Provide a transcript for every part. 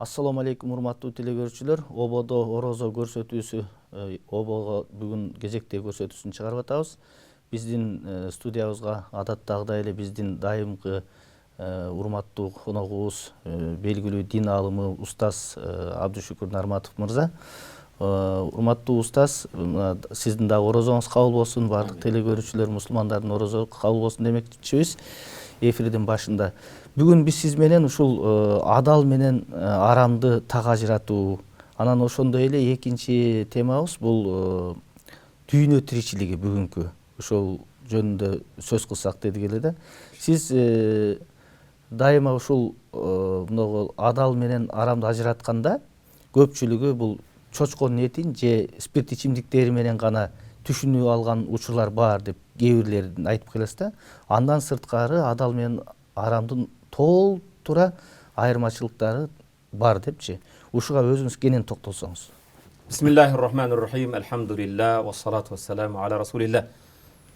Assalamu alaikum урматтуу телекөрүүчүлөр. Ободо орозо көрсөтүүсү обого бүгүн кезектеги көрсөтүүсүн чыгарып атабыз. Биздин студиябызга адаттагыдай эле биздин дайымкы урматтуу коногубуз белгилүү дин аалымы устаз Абдушукур Нарматов мырза. Урматтуу устаз, сиздин дагы орозоңуз кабыл болсун, бардык телекөрүүчүлөр мусулмандардын орозо кабыл болсун демекчибиз. Эфирдин башында бүгүн биз сиз менен ушул адал менен арамды так ажыратуу, анан ошондой эле экинчи темабыз бул дүйнө тиричилиги бүгүнкү ошол жөнүндө сөз кылсак дедик эле да. Сиз дайыма ушул мынагу адал менен арамды ажыратканда көпчүлүгү бул чочконун этин же спирт ичимдиктери менен гана түшүнүп алган учурлар бар деп кээ бирлерин айтып келесиз да. Андан сырткары адал менен арамдын толтура айырмачылыктары бар депчи. Ушуга өзүңүз кенен токтолсоңуз. Бисмиллахир-рахманир-рахим. Алхамдулилlah ва салату вассаламу аля расулилlah.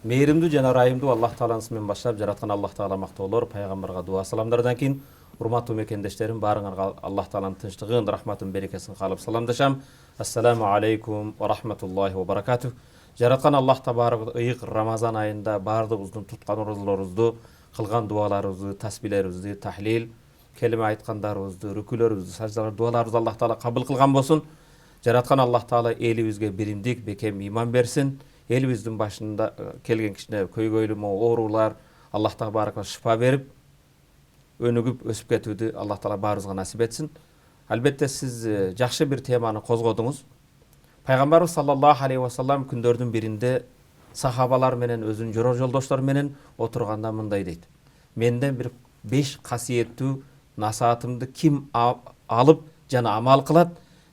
Мейримдүү жана ырайымдуу Аллах Тааланын исминен баштап жараткан Аллах Таала мактоолор, пайгамбарга дуа саламдардан кийин урматтуу мекендештерим, баарыңарга Аллах Тааланын тынчтыгын, рахматын, берекесин каалап саламдашам. Ассаламу алейкум ва рахматуллахи ва баракатух. Жараткан Аллах Табарак ыйык Рамазан айында баардыгыбыздын туткан орозолорубузду, кылган дуаларыбызды, тасбилерибизди, тахлил, келиме айткандарыбызды, рүкүлөрүбүздү, саждалар, дуаларыбызды Аллах Таала кабыл кылган болсун. Жараткан Аллах Таала элибизге биримдик, бекем иман берсин. Элибиздин башында келген кичине көйгөйлүү оорулар Аллах Табарак шифа берип, өнүгүп өсүп кетүүдү Аллах Таала баарыбызга насип этсин. Албетте сиз жакшы бир теманы козгодуңуз. Пайгамбарыбыз саллаллаху алейхи ва саллам күндөрдүн биринде сахабалар менен, өзүнүн жора жолдоштору менен отурганда мындай дейт: менден бир 5 касиеттүү насаатымды ким алып жана амал кылат,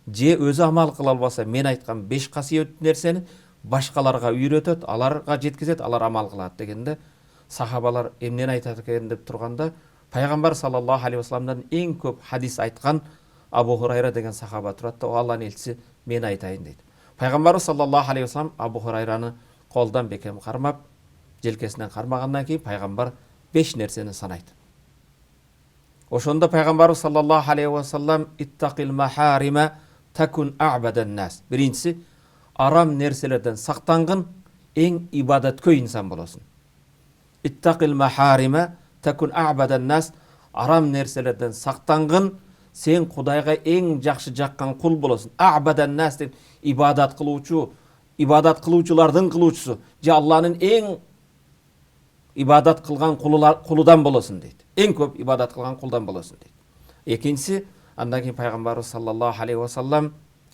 же өзү амал кыла албаса, мен айткан 5 касиеттүү нерсени башкаларга үйрөтөт, аларга жеткизет, алар амал кылат дегенде, сахабалар эмнени айтат экен деп турганда, пайгамбар саллаллаху алейхи ва салламдан эң көп хадис айткан Абу Хурайра деген сахаба турат да, Алланын элчиси, мен айтайын дейт. Пайгамбарыбыз саллаллаху алейхи ва саллам Абу Хурайраны колдон бекем кармап, желкесинен кармагандан кийин пайгамбар 5 нерсени санайт. Ошондо пайгамбарыбыз саллаллаху алейхи ва саллам иттақил махарима такун а'бадан нас. Биринчиси, арам нерселерден сактангын, эң ибадаткөй инсан болосуң. Иттақил махарима такун а'бадан нас. Арам нерселерден сактангын, сен Кудайга эң жакшы жаккан кул болосуң. А'бадан нас деп ибадат кылуучу, ибадат кылуучулардын кылуучусу, же Алланын эң ибадат кылган кулудан болосуң дейт. Эң көп ибадат кылган кулдан болосуң дейт. Экинчиси, андан кийин пайгамбарыбыз саллаллаху алейхи ва саллам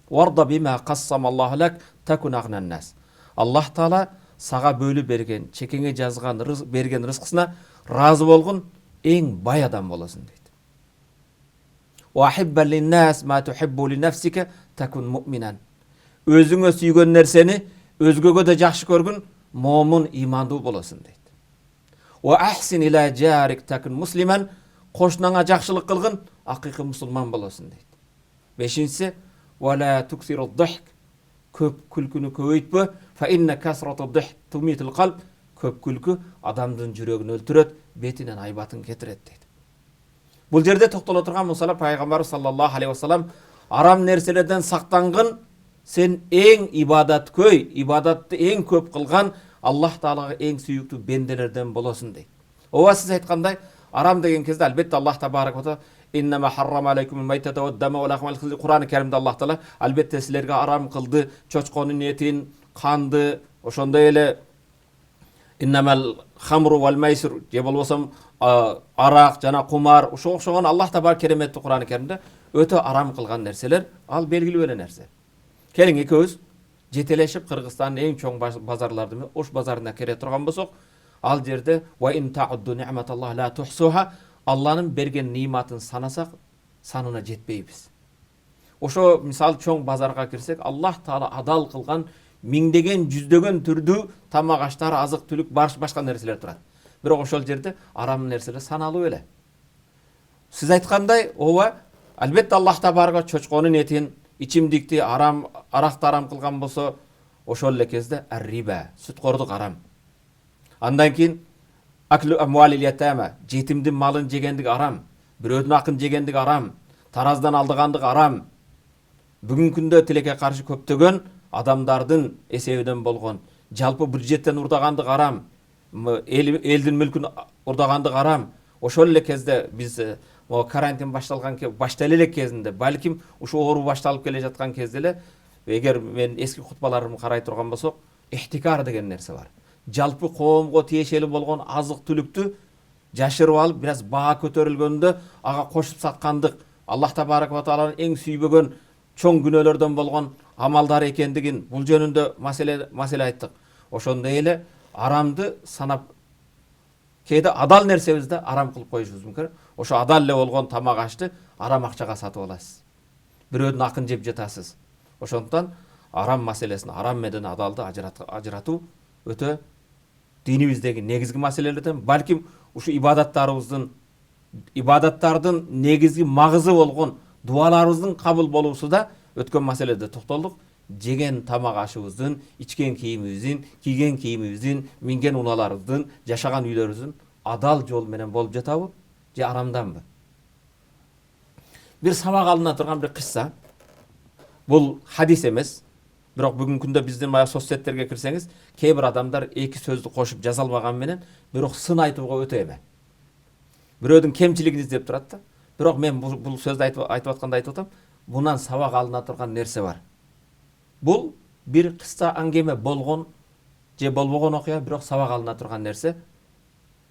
варда бима qassama лак такун агнан нас. Аллах Таала сага бөлүп берген, чекеңе жазган, берген рызкысына разы болгон эң бай адам болосуң дейт. Вахибба линнас ма тухиббу линafsika такун муъминан. Өзүңө сүйгөн нерсени өзгөгө да жакшы көргүн, момун, имандуу болосуң дейт. Ва ахсин ила жарик такун муслиман. Кошунаңа жакшылык кылгын, акыйкы мусулман болосуң дейт. Бешинчиси, вала туксиру дхик. Көп күлкүнү көбөйтпө, фа инна касрату дхик тумитул калб. Көп күлкү адамдын жүрөгүн өлтүрөт, бетинен айбатын кетирет дейт. Бул жерде токтоло турган мусала пайгамбар саллаллаху алейхи ва саллам арам нерселерден сактангын, сен эң ибадаткөй, ибадатты эң көп кылган, Аллах Таалага эң сүйүктүү бенделерден болосуң дейт. Ооба сиз айткандай, арам деген кезде албетте Аллах Табарак ва Таала иннама харрама алейкумул майтата ва дама ва лахмал хинзир. Кур'ан-ы Каримде Аллах Таала албетте силерге арам кылды чочконун этин, канды, ошондой эле иннамал хамру вал майсир, же болбосо арак жана кумар, ошого окшогон Аллах Табарак кереметтүү Кур'ан-ы Каримде өтө арам кылган нерселер, ал белгилүү эле нерсе. Келиң экөөбүз жетелешип Кыргызстандын эң чоң базарлардын Ош базарына кере турган болсок, ал жерде ва ин таудду ни'маталлахи ла тухсуха, Алланын берген ниматын санасак санына жетпейбиз. Ошо мисалы чоң базарга кирсек, Аллах Таала адал кылган миңдеген, жүздөгөн түрдүү тамак аштар, азык түлүк, башка нерселер турат. Бирок ошол жерде арам нерселер саналуу эле. Сиз айткандай, ооба, албетте Аллах Табарак чочконун этин, ичимдикти арам, аракты арам кылган болсо, ошол эле кезде ар-риба, сүткордук арам. Андан кийин аклу амвалил ятама, жетимдин малын жегендик арам, бирөөдүн акын жегендик арам, тараздан алдыгандык арам. Бүгүнкү күндө тилекке каршы көптөгөн адамдардын эсебинен болгон жалпы бюджеттен урдагандык арам, элдин мүлкүн урдагандык арам. Ошол эле кезде биз карантин баштала элек кезинде, балким ушу оору башталып келе жаткан кезде эле, эгер мен эски кутбаларымды карай турган болсок, ихтикар деген нерсе бар. Жалпы коомго тиешелүү болгон азык түлүктү жашырып алып, бираз баа көтөрүлгөндө ага кошуп саткандык Аллах табарак ва тааланын эң сүйбөгөн чоң күнөөлөрдөн болгон амалдар экендигин, бул жөнүндө маселе айттык. Ошондой эле арамды санап, кээде адал нерсебизди арам кылып коюшубуз мүмкүн. Ошо адал эле болгон тамак ашты арам акчага сатып аласыз. Бирөөдүн акын жеп жатасыз. Ошондуктан арам маселесин, арам менен адалды ажыратуу өтө динибиздеги негизги маселелерден, балким ушу ибадаттардын негизги магызы болгон дуаларыбыздын кабыл болуусу да өткөн маселеде токтолдук. Жеген тамак ашыбыздын, ичкен кийимибиздин, кийген кийимибиздин, минген унааларыбыздын, жашаган үйлөрүбүздүн адал жол менен болуп жатабы же арамданбы? Бир сабак алына турган бир кысса. Бул хадис эмес. Бирок бүгүнкү күндө биздин мая соцсеттерге кирсеңиз, кээ бир адамдар эки сөздү кошуп жаза албаган менен, бирок сын айтууга өтө эме. Бирөөдүн кемчилигин издеп турат да. Бирок мен бул сөздү айтып атканда айтып атам, мундан сабак алына турган нерсе бар. Бул бир кыска аңгеме болгон же болбогон окуя, бирок сабак алына турган нерсе.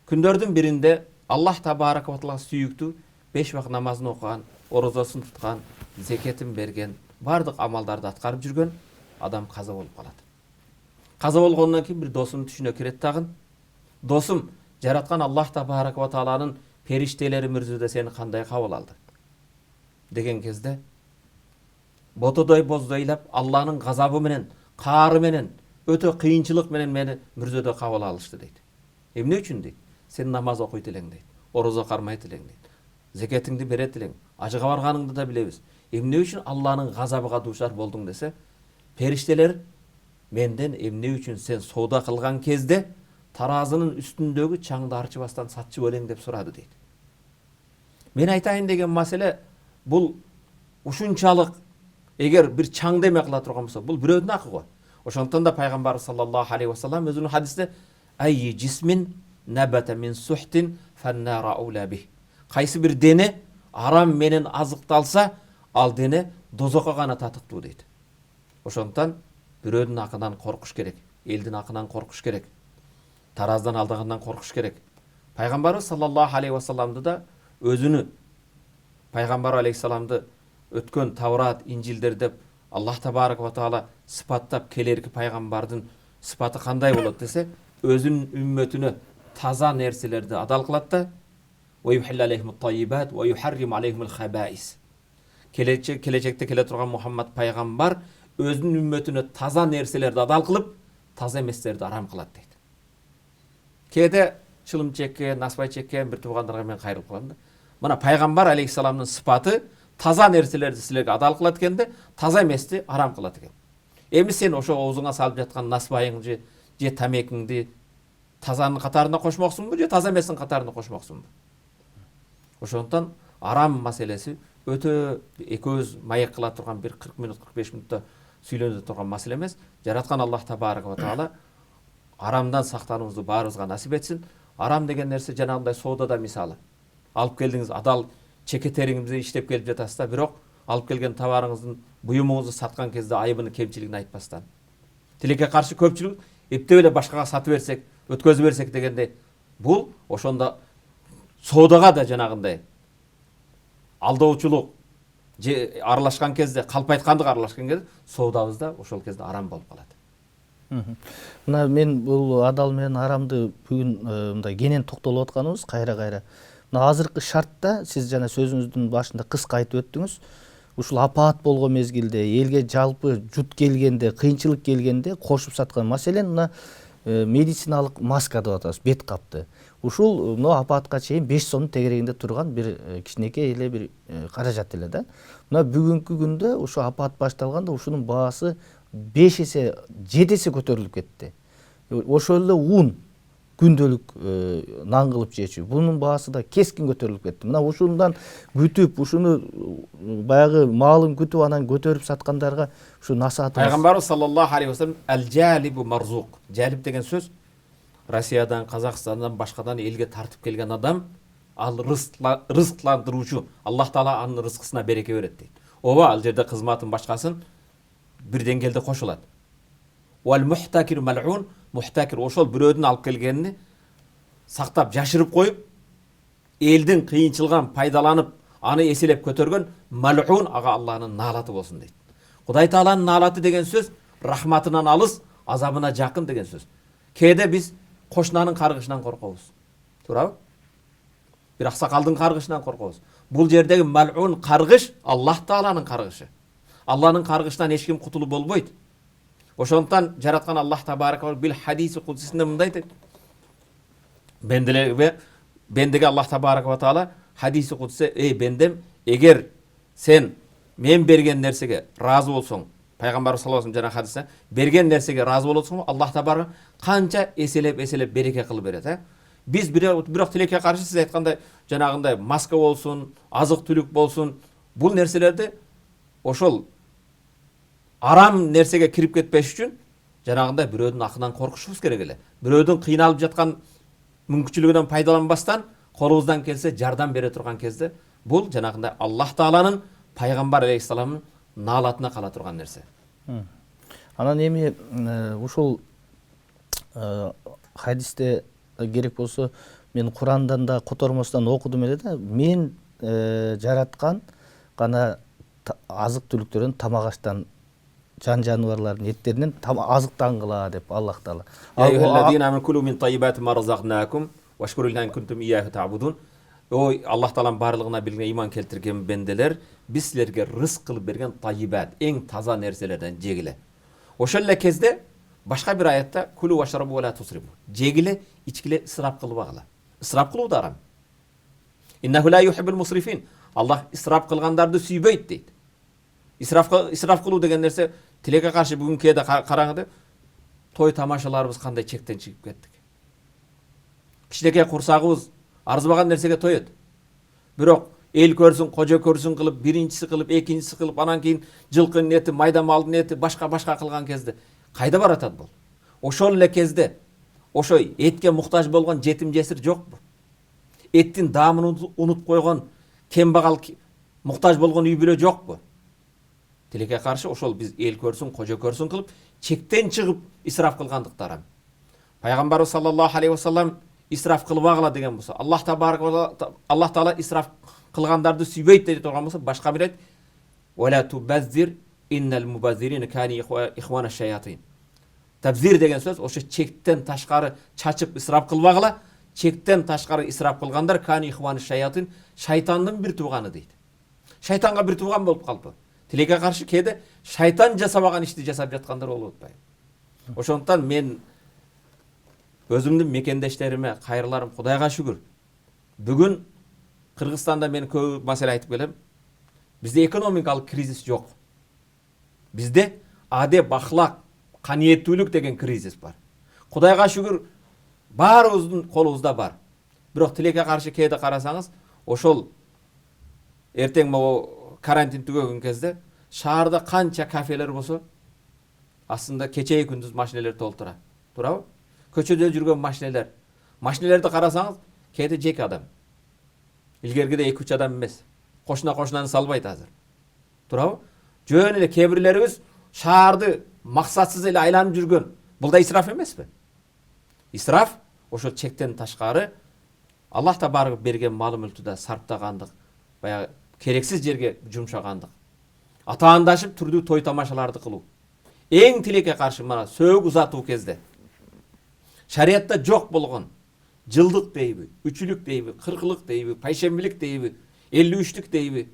Күндөрдүн биринде Аллах табарак ва таала сүйүктүү 5 вакыт намазын окуган, орозосун туткан, зекетин берген, бардык амалдарды аткарып жүргөн адам каза болуп калат. Каза болгондон кийин бир досунун түшүнө кирет дагы. Досум, жараткан Аллах табарак ва тааланын периштелери мүрзүдө сени кандай кабыл алды деген кезде, ботодой боздойлап Алланын газабы менен, каары менен, өтө кыйынчылык менен мени мүрзөдө кабыл алышты дейт. Эмне үчүн дейт? Сен намаз окуйт элең дейт. Орозо кармайт элең дейт. Зекетиңди берет элең. Ажыга барганыңды да билебиз. Эмне үчүн Алланын газабыга дуушар болдуң десе, периштелер менден эмне үчүн сен соода кылган кезде таразынын үстүндөгү чаңды арчыбастан сатчы элең деп сурады дейт. Мен айтайын деген маселе бул ушунчалык эгер бир чаңды эме кыла турган болсо, бул бирөөдүн акы го. Ошондон да пайгамбар саллаллаху алейхи ва саллам өзүнүн хадисте айи жисмин набата мин сухтин фаннара аула бих. Кайсы бир дене арам менен азыкталса, ал дене дозокко гана татыктуу дейт. Ошондон бирөөдүн акынан коркуш керек, элдин акынан коркуш керек, тараздан алдыгандан коркуш керек. Пайгамбарыбыз саллаллаху алейхи ва салламды да өзүнү пайгамбар алейхиссаламды өткөн Таврат, Инжилдер деп Аллах табарак ва таала сыпаттап келерки пайгамбардын сыпаты кандай болот десе, өзүнүн үммөтүнө таза нерселерди адал кылат да, келечекте келе турган Мухаммад пайгамбар өзүнүн үммөтүнө таза нерселерди адал кылып, таза эместерди арам кылат дейт. Кээде чылым чеккен, насыбай чеккен бир туугандарга мен кайрылып калам да. Мына пайгамбар алейхиссаламдын сыпаты таза нерселерди силерге адал кылат экенде, таза эмести арам кылат экен. Эми сен ошо оозуңа салып жаткан насыбайыңды же тамекиңди тазанын катарына кошмоксуңбу же таза эместин катарына кошмоксуңбу? Ошондон арам маселеси өтө экөөбүз маек кыла турган бир 40 мүнөт, 45 мүнөттө сүйлөнө турган маселе эмес. Жараткан Аллах табарак ва таала арамдан сактануубузду баарыбызга насип этсин. Арам деген нерсе жанагындай соодада мисалы. Алып келдиңиз, адал чекетериңизди иштеп келип жатасыз да, бирок алып келген товарыңыздын буюмуңузду саткан кезде айыбын, кемчилигин айтпастан. Тилекке каршы көпчүлүк эптеп эле башкага сатып берсек, өткөзүп берсек дегенде, бул ошондо соодага да жанагындай алдаучулук же аралашкан кезде, калпайткандык аралашкан кезде соодабыз да ошол кезде арам болуп калат. Мына мен бул адал менен арамды бүгүн мындай кенен токтолуп атканыбыз кайра-кайра. Мына азыркы шартта сиз жана сөзүңүздүн башында кыска айтып өттүңүз. Ушул апаат болгон мезгилде, элге жалпы жут келгенде, кыйынчылык келгенде кошуп саткан маселен мына медициналык маска деп атабыз, бет капты. Ушул мына апаатка чейин 5 сомдун тегерегинде турган бир кичинекей эле бир каражат эле да. Мына бүгүнкү күндө ушу апаат башталганда ушунун баасы 5 эсе, 7 эсе көтөрүлүп кетти. Ошол эле ун күндөлүк нан кылып жечү. Бунун баасы да кескин көтөрүлүп кетти. Мына ушундан күтүп, ушуну баягы маалын күтүп анан көтөрүп саткандарга ушу насаатыбыз. Пайгамбарыбыз саллаллаху алейхи вассалам әл-жалибу марзук. Жалиб деген сөз Россиядан, Казакстандан, башкадан элге тартып келген адам, ал рызыкландыруучу. Аллах Таала анын рызкысына береке берет дейт. Ооба, ал жерде кызматын башкасын бир деңгээлде кошулат. Вал мухтакир мал'ун, мухтакир ошол бирөөдүн алып келгенини сактап жашырып коюп, элдин кыйынчылыгын пайдаланып, аны эселеп көтөргөн мал'ун ага Аллахтын наалаты болсун дейт. Кудай Тааланын наалаты деген сөз рахматынан алыс, азабына жакын деген сөз. Кээде биз кошунанын каргышынан коркобуз. Туурабы? Бир аксакалдын каргышынан коркобуз. Бул жердеги мал'ун каргыш Аллах Тааланын каргышы. Аллахнын каргышынан эч ким кутулуп болбойт. Ошондуктан жараткан Аллах табарака бил хадиси кудсисинде мындай дейт. Бендеге Аллах табарака ва таала хадиси кудсе, эй бендем, эгер сен мен берген нерсеге разы болсоң, пайгамбар саллаллаху алейхи ва саллям хадисте берген нерсеге разы болсоң, Аллах табарака канча эселеп береке кылып берет, Биз бирок тилекке каршы сиз айткандай жанагындай маска болсун, азык түлүк болсун, бул нерселерди ошол арам нерсеге кирип кетпеш үчүн жанагындай бирөөдүн акынан коркушубуз керек эле. Бирөөдүн кыйналып жаткан мүмкүнчүлүгүнөн пайдаланбастан, колубуздан келсе жардам бере турган кезде, бул жанагындай Аллах Тааланын пайгамбар алейхиссаламдын наалатына кала турган нерсе. Анан эми ушул хадисте керек болсо мен Курандан да котормостон окудум эле да, мен жараткан гана азык түлүктөрдөн тамак аштан жан жаныбарлардын эттеринен азыктангыла деп Аллах Таала. Ой, Аллах Тааланын барлыгына билген иман келтирген бенделер, биз силерге рызык кылып берген тайибат, эң таза нерселерден жегиле. Ошол эле кезде башка бир аятта кулу вашрабу ва ла тусрибу. Жегиле, ичкиле, исраф кылбагыла. Исраф кылуу да арам. Иннаху ла юхиббул мусрифин. Аллах исраф кылгандарды сүйбөйт дейт. Исраф кылуу деген нерсе тилекке каршы бүгүн кээде караңызды, той тамашаларыбыз кандай чектен чыгып кеттик. Кичинекей курсагыбыз арзыбаган нерсеге тоет. Бирок эл көрсүн, кожо көрсүн кылып, биринчиси кылып, экинчиси кылып, анан кийин жылкынын эти, майда малдын эти, башка кылган кезде кайда баратат бул? Ошол эле кезде ошо этке муктаж болгон жетим жесир жокпу? Эттин даамын унутуп койгон кембагал муктаж болгон үй бүлө жокпу? Тилекке каршы ошол биз эл көрсүн, кожо көрсүн кылып, чектен чыгып исраф кылгандыктар. Пайгамбарыбыз саллаллаху алейхи ва саллям исраф кылбагыла деген болсо, Аллах Таала исраф кылгандарды сүйбөйт деп турган болсо, башка бир айт: "Вала тубаззир иннал мубаззирина кани ихвана шаятин." Табзир деген сөз ошо чектен ташкары чачып исраф кылбагыла, чектен ташкары исраф кылгандар кани ихвана шаятин, шайтандын бир тууганы дейт. Шайтанга бир тууган болуп калпы. Тилекке каршы кээде шайтан жасабаган ишти жасап жаткандар болуп атпайбы? Ошондуктан мен өзүмдүн мекендештериме кайрыларым, Кудайга шүгүр. Бүгүн Кыргызстанда мен көп маселе айтып келем. Бизде экономикалык кризис жок. Бизде адеп, ахлак, каниеттүүлүк деген кризис бар. Кудайга шүгүр, баарыбыздын колубузда бар. Бирок тилекке каршы кээде карасаңыз, ошол эртең могу карантин түгөгөн кезде шаарда канча кафелер болсо, астында кечеи күндүз машинелер толтура. Туурабы? Көчөдө жүргөн машинелерди карасаңыз, кээде жеке адам. Илгергиде 2-3 адам эмес. Кошунаны салбайт азыр. Туурабы? Жөн эле кээ бирлерибиз шаарды максатсыз эле айланып жүргөн. Бул да исраф эмеспи? Исраф ошо чектен ташкары Аллах табарак берген мал мүлктү сарптагандык, баягы керексиз жерге жумшагандык. Атаандашып түрдүү той тамашаларды кылуу. Эң тилекке каршы мына сөөгү узатуу кезде шариятта жок болгон жылдык дейби, үчүлүк дейби, 40-лык дейби, пайшембилик дейби, 53-лүк дейби,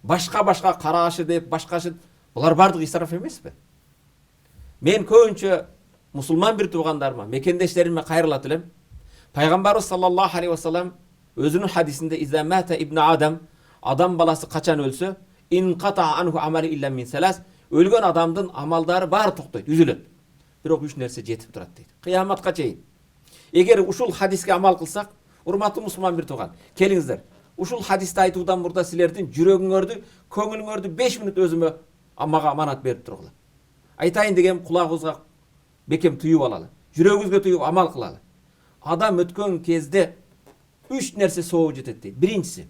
башка караашы деп, башкашы, булар бардыгы исраф эмеспи? Мен көбүнчө мусулман бир туугандарыма, мекендештериме кайрылат элем. Пайгамбарыбыз саллаллаху алейхи ва саллям өзүнүн хадисинде "Иза мата ибн адам баласы качан өлсө, инқата анху амали илля мин салас", өлгөн адамдын амалдары баары токтойт, үзүлөт. Бирок 3 нерсе жетип турат дейт. Кыяматка чейин. Эгер ушул хадиске амал кылсак, урматтуу мусулман бир тууган, келиңиздер. Ушул хадисти айтуудан мурда силердин жүрөгүңөрдү, көңүлүңөрдү 5 мүнөт өзүмө мага аманат берип тургула. Айтайын дегем кулагыбызга бекем туюп алалы. Жүрөгүбүзгө туюп амал кылалы. Адам өткөн кезде 3 нерсе сооп жетет дейт. Биринчиси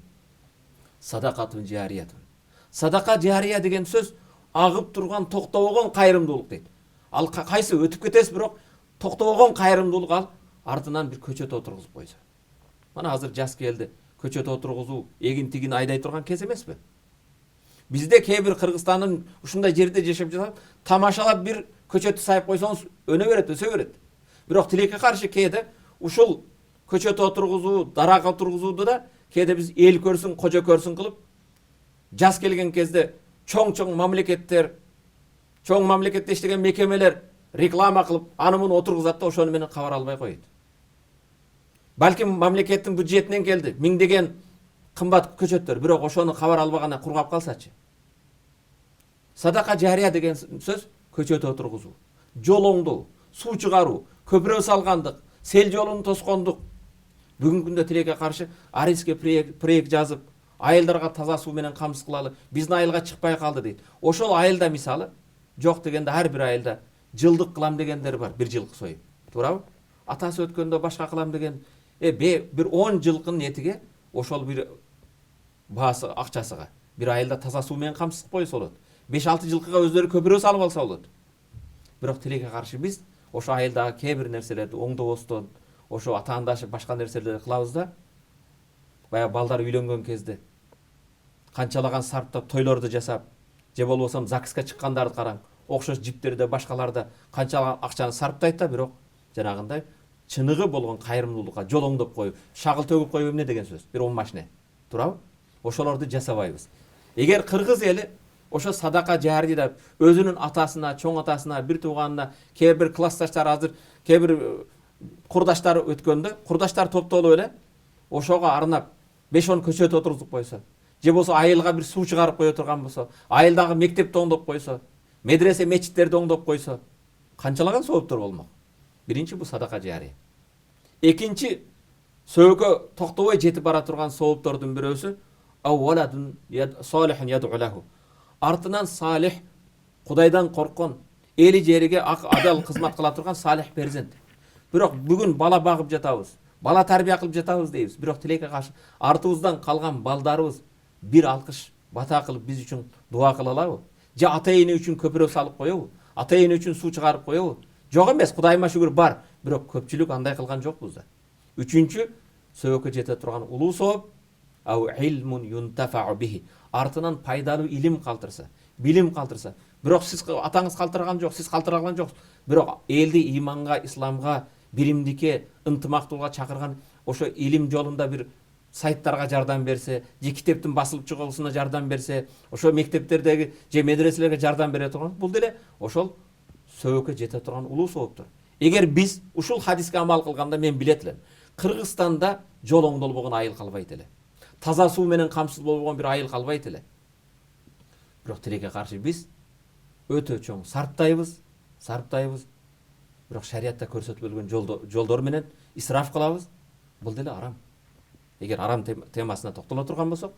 садакатун жариятун. Садака жария деген сөз агып турган токтобогон кайрымдуулук дейт. Ал кайсы өтүп кетесиз, бирок токтобогон кайрымдуулук ал артынан бир көчөт отургузуп койсо. Мана азыр жаз келди. Көчөт отургузуу, эгин тигин айдай турган кез эмеспи? Бизде кээ бир Кыргызстандын ушундай жерде жашап жатат, тамашалап бир көчөттү сайып койсоңуз өнө берет, өсө берет. Бирок тилекке каршы кээде ушул көчөт отургузуу, дарак отургузууду да кээде биз эл көрсүн, кожо көрсүн кылып, жаз келген кезде чоң мамлекеттер, чоң мамлекетте иштеген мекемелер реклама кылып, аны муну отургузат да ошону менен кабар албай коет. Балким мамлекеттин бюджетинен келди, миңдеген кымбат көчөттөр, бирок ошону кабар албагана кургап калсачы. Садака жария деген сөз көчөт отургузуу, жол оңдоо, суу чыгаруу, көпүрө салгандык, сел жолун тоскондук. Бүгүнкү күндө тилекке каршы Ариске проект жазып, айылдарга таза суу менен камсыз кылалы. Биздин айылга чыкпай калды дейт. Ошол айылда мисалы жок дегенде ар бир айылда жылдык кылам дегендер бар, бир жылкы союп. Туурабы? Атасы өткөндө башка кылам деген бир 10 жылкынын этиге ошол бир баасы акчасыга бир айылда таза суу менен камсыз койсо болот. 5-6 жылкыга өздөрү көпүрө салып алса болот. Бирок тилекке каршы биз ошо айылдагы кээ бир нерселерди оңдобостон, ошо атаандашып башка нерселерди кылабыз да. Баягы балдар үйлөнгөн кезде канчалаган сарптап тойлорду жасап, же болбосо ЗАГСка чыккандарды караң, окшош жиптерде башкаларда канчалаган акчаны сарптайт да, бирок жанагындай чыныгы болгон кайрымдуулукка жол оңдоп коюп, шагыл төгүп коюп эмне деген сөз? Бир 10 машина. Туурабы? Ошолорду жасабайбыз. Эгер кыргыз эли ошо садака жария деп өзүнүн атасына, чоң атасына, бир тууганына, кээ бир классташтары азыр, кээ бир курдаштары өткөндө, курдаштар топтолуп эле ошого арнап 5-10 көчөт отургузуп койсо, же болсо айылга бир суу чыгарып кое турган болсо, айылдагы мектепти оңдоп койсо, медресе мечиттерди оңдоп койсо, канчалаган сооптор болмок. Биринчи бул садака жария. Экинчи сөөгө токтобой жетип бара турган сооптордун бирөөсү авваладун салихун яд'улаху. Артынан салих, Кудайдан корккон, эли жериге ак адал кызмат кыла турган салих перзент. Бирок бүгүн бала багып жатабыз, бала тарбия кылып жатабыз дейбиз. Бирок тилекке каршы артыбыздан калган балдарыбыз бир алкыш бата кылып биз үчүн дуа кыла алабы? Же ата-эне үчүн көпүрө салып коебу? Ата-эне үчүн суу чыгарып коебу? Жок эмес, Кудайыма шүгүр бар, бирок көпчүлүк андай кылган жокпуз да. Үчүнчү, сөөгө жете турган улуу сооп, ау илмун юнтафау бихи. Артынан пайдалуу илим калтырса, билим калтырса. Бирок сиз атаңыз калтырган жок, сиз калтырган жоксуз. Бирок элди иманга, исламга, биримдикке, ынтымактуулукка чакырган ошо илим жолунда бир сайттарга жардам берсе, же китептин басылып чыгуусуна жардам берсе, ошо мектептердеги же медреселерге жардам бере турган, бул деле ошол сөөгө жете турган улуу сооптор. Эгер биз ушул хадиске амал кылганда мен билет элем. Кыргызстанда жол оңдолбогон айыл калбайт эле. Таза суу менен камсыз болбогон бир айыл калбайт эле. Бирок тилекке каршы биз өтө чоң сарптайбыз. Бирок шариатта көрсөтүлгөн жолдор менен исраф кылабыз. Бул деле арам. Эгер арам темасына токтоло турган болсок,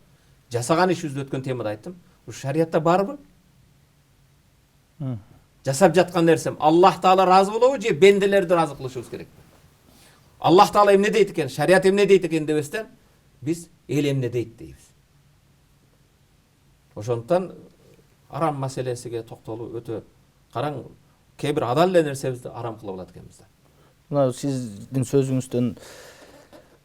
жасаган ишибизди өткөн темада айттым. Ушу шариатта барбы? Жасап жаткан нерсем Аллах Таала разы болобу же бенделерди разы кылышыбыз керек? Аллах Таала эмне дейт экен, шариат эмне дейт экен дебестен, биз эл эмне дейт дейбиз. Ошондуктан арам маселесиге токтолуу өтө караң, кээ бир адал эле нерсебизди арам кылып алат экенбиз да. Мына сиздин сөзүңүздөн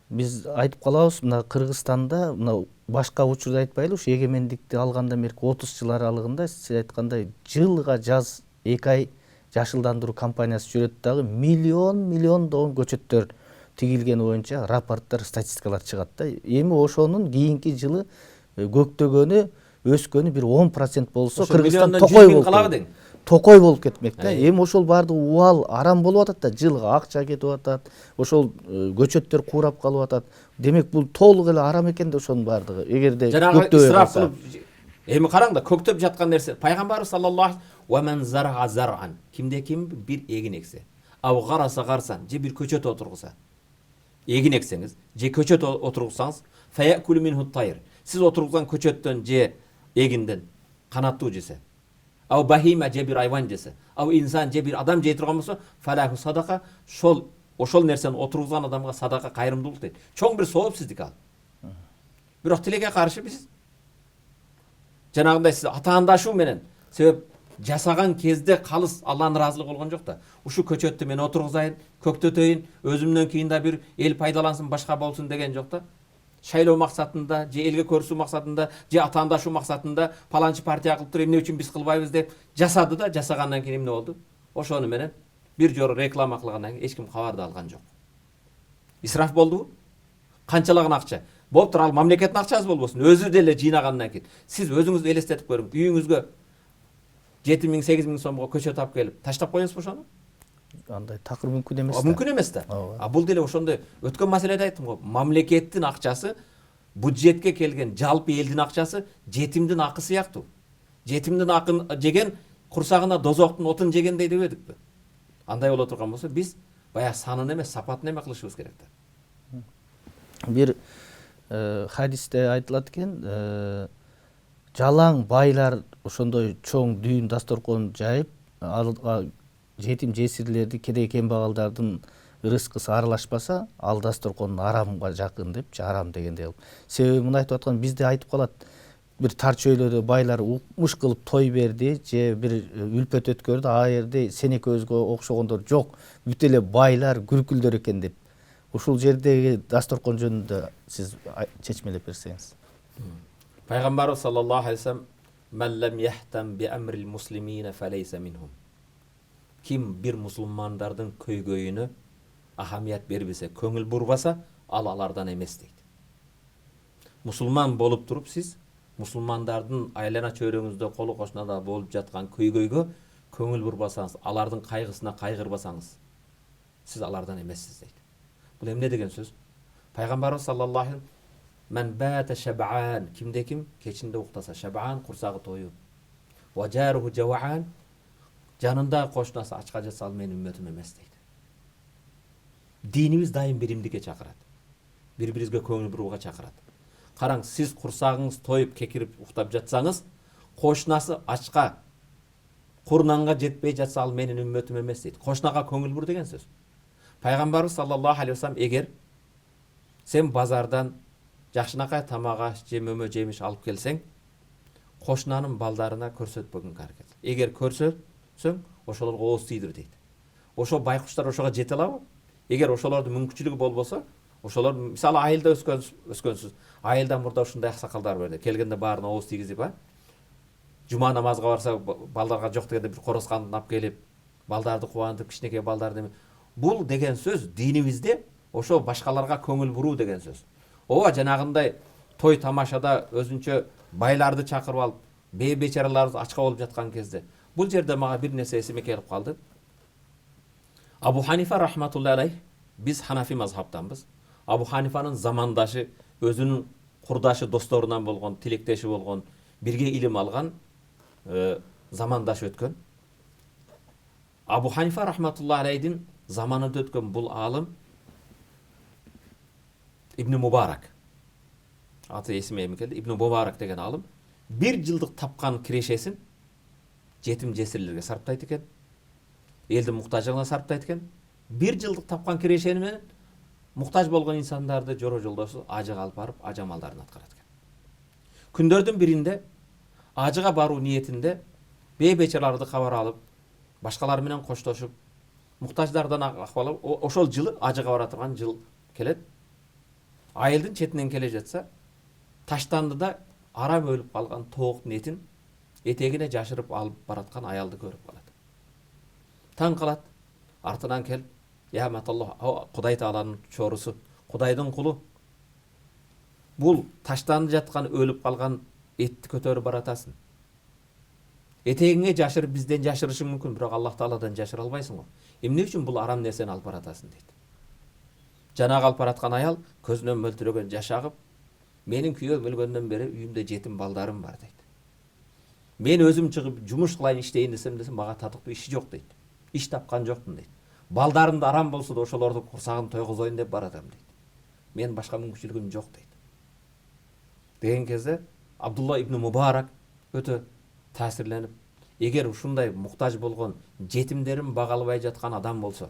биз айтып калабыз, мына Кыргызстанда мына башка учурда айтпайлы, ушу эгемендикти алгандан берки 30 жыл аралыгында сиз айткандай жылга жаз 2 ай жашылдандыруу кампаниясы жүрөт дагы миллиондогон көчөттөр тигилгени боюнча рапорттор, статистикалар чыгат да. Эми ошонун кийинки жылы көктөгөнү, өскөнү бир 10% болсо Кыргызстан токой болуп кетмек да. Эми ошол баардыгы убал арам болуп атат да, жылга акча кетип атат, ошол көчөттөр куурап калып атат. Демек бул толук эле арам экен да ошонун баардыгы. Эгерде көктөбөй калса. Эми караң да, көктөп жаткан нерсе. Пайгамбарыбыз саллаллаху ва мен зарга заран. Кимде ким бир эгин эксе, ав гараса гарсан, же бир көчөт отургуса. егін ексеңіз, же көчөт отырғызсаңыз, фаякулу минху тайр. Сіз отырғызған көчөттөн же егінден канаттуу жесе, ау бахима же бир айван жесе, ау инсан же бир адам жей турган болсо, фалаху садака, ошол нерсени отыргузган адамга садака кайрымдуулук дейт. Чоң бир сооп сиздики ал. Бирок тилекке каршы биз жанагындай сиз атаандашуу менен себеп жасаган кезде калыс Алланын ыраазылыгы болгон жок да. Ушу көчөттү мен отургузайын, көктөтөйүн, өзүмдөн кийин да бир эл пайдалансын, башка болсун деген жок да. Шайлоо максатында, же элге көрсөтүү максатында, же атаандашуу максатында паланчы партия кылып туруп эмне үчүн биз кылбайбыз деп жасады да, жасагандан кийин эмне болду? Ошону менен бир жолу реклама кылгандан кийин эч ким кабар да алган жок. Исраф болдубу? Канчалаган акча? Болуптур, ал мамлекеттин акчасы болбосун, өзү деле жыйнагандан кийин. Сиз өзүңүздү элестетип көрүңүз. Үйүңүзгө 7.000-8.000 сомго көчөт алып келип таштап коюңузбу ошону? Андай такыр мүмкүн эмес да. Мүмкүн эмес да. Бул деле ошондой өткөн маселеде айттым го. Мамлекеттин акчасы, бюджетке келген жалпы элдин акчасы жетимдин акы сыяктуу. Жетимдин акын жеген курсагына дозоктун отун жегендей деп эдикпи? Андай боло турган болсо, биз баягы санын эмес, сапатын эме кылышыбыз керек да. Бир хадисте айтылат экен, жалаң байлар ошондой чоң дүйүн дасторкон жайып, жетим жесирлерди, кедей кембагалдардын рызкысы аралашпаса, ал дасторкон арамга жакын депчи, арам дегендей кылып. Себеби муну айтып аткан, бизде айтып калат, бир тарчы өйлөдө байлар укмуш кылып той берди, же бир үлпөт өткөрдү, а жерде сенекөзгө окшогондор жок, бүт эле байлар, күркүлдөр экен деп. Ушул жердеги дасторкон жөнүндө сиз чечмелеп берсеңиз. Пайгамбарыбыз саллаллаху алейхи ва саллям "Мен лем яхтам би амрил муслимина фалейса минхум". Ким бир мусулмандардын көйгөйүнө ахамият бербесе, көңүл бурбаса, ал алардан эмес дейт. Мусулман болуп туруп сиз мусулмандардын айлана чөйрөңүздө, колу кошунада болуп жаткан көйгөйгө көңүл бурбасаңыз, алардын кайгысына кайгырбасаңыз, сиз алардан эмессиз дейт. Бул эмне деген сөз? Пайгамбарыбыз саллаллаху алейхи ва саллям "Мен бата шаб'ан", кимде ким кечинде уктаса, шаб'ан курсагы тоюп, "Ва жаруху жав'ан", жанында кошунасы ачка жатса, ал менин үммөтүм эмес дейт. Динибиз дайым биримдикке чакырат. Бири-бирибизге көңүл бурууга чакырат. Караң, сиз курсагыңыз тоюп, кекирип уктап жатсаңыз, кошунасы ачка, курнанга жетпей жатса, ал менин үммөтүм эмес дейт. Кошунага көңүл бур деген сөз. Пайгамбарыбыз саллаллаху алейхи ва саллям, эгер сен базардан жакшынакай тамак аш же мөмө жемиш алып келсең, кошунанын балдарына көрсөтпөгөнгө аракет кыл. Эгер көрсөтсөң, ошолорго ооз тийдир дейт. Ошо байкуштар ошого жете алабы? Эгер ошолордун мүмкүнчүлүгү болбосо, ошолор мисалы айылда өскөнсүз, айылда мурда ушундай аксакалдар бар. Келгенде баарына ооз тийгизип, жума намазга барса, балдарга жок дегенде бир короз кандын алып келип, балдарды кубандырып, кичинекей балдарды. Бул деген сөз динибизде ошо башкаларга көңүл буруу деген сөз. Ооба, жанагындай той тамашада өзүнчө байларды чакырып алып, бечараларыбыз ачка болуп жаткан кезде, бул жерде мага бир нерсе эсиме келип калды. Абу Ханифа рахматуллахи алейх, биз Ханафи мазхабтанбыз. Абу Ханифанын замандашы, өзүнүн курдашы, досторунан болгон, тилектеши болгон, бирге илим алган замандаш өткөн. Абу Ханифа рахматуллахи алейхин заманында өткөн бул алым Ибн Мубарак. Аты эсиме келди. Ибн Мубарак деген алым бир жылдык тапкан кирешесин жетим жесирлерге сарптайт экен. Элдин муктажына сарптайт экен. Бир жылдык тапкан кирешени менен муктаж болгон инсандарды жоро жолдосу ажыга алып барып, ажамалдарын аткарат экен. Күндөрдүн биринде ажыга баруу ниетинде бечараларды кабар алып, башкалар менен коштошуп, муктаждардан акбалып, ошол жылы ажыга бара турган жыл келет. Айылдын четинен келе жатса, таштанды да арам өлүп калган тооктун этин этегине жашырып алып бараткан аялды көрүп калат. Таң калат, артынан келип, "Я маталлах, Кудай Тааланын чорусу, Кудайдын кулу, бул таштанды жаткан өлүп калган этти көтөрүп баратасың. Этегиңе жашырып бизден жашырышың мүмкүн, бирок Аллах Тааладан жашыра албайсың го. Эмне үчүн бул арам нерсени алып баратасың?" дейт. Жанагы алып бараткан аял көзүнөн мөлтүрөгөн жаш агып, "Менин күйөөм өлгөндөн бери үйүмдө жетим балдарым бар" дейт. "Мен өзүм чыгып жумуш кылайын, иштейин десем, мага татыктуу иши жок" дейт. "Иш тапкан жокмун" дейт. "Балдарымды арам болсо да ошолорду курсагын тойгузойн деп баратам" дейт. мен башка мүмкүнчүлүгүм жок дейт. Деген кезде Абдулла ибн Мубарак өтө таасирленип, эгер ушундай муктаж болгон жетимдерин багалбай жаткан адам болсо,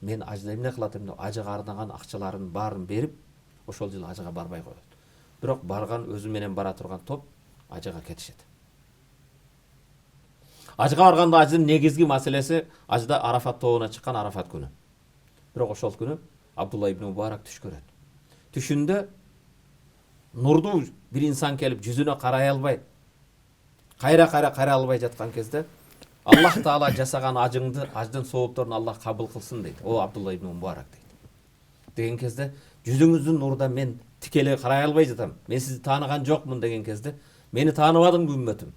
мен ажда эмне кылат деп ажыга арнаган акчаларын баарын берип, ошол жылы ажыга барбай коет. Бирок барган өзү менен бара турган топ ажыга кетишет. Ажыга барганда аждын негизги маселеси ажда Арафат тоогуна чыккан Арафат күнү. Бирок ошол күнү Абдулла ибн Мубарак түш көрөт. Түшүндө нурдуу бир инсан келип жүзүнө карай албай, кайра албай жаткан кезде Аллах Таала жасаган ажыңды, аждын соопторун Аллах кабыл кылсын дейт. О Абдулла ибн Мубарак дейт. Деген кезде жүзүңүздүн нурда мен тикелей карай албай жатам. Мен сизди тааныган жокмун деген кезде, мени тааныбадыңбы үммөтүм?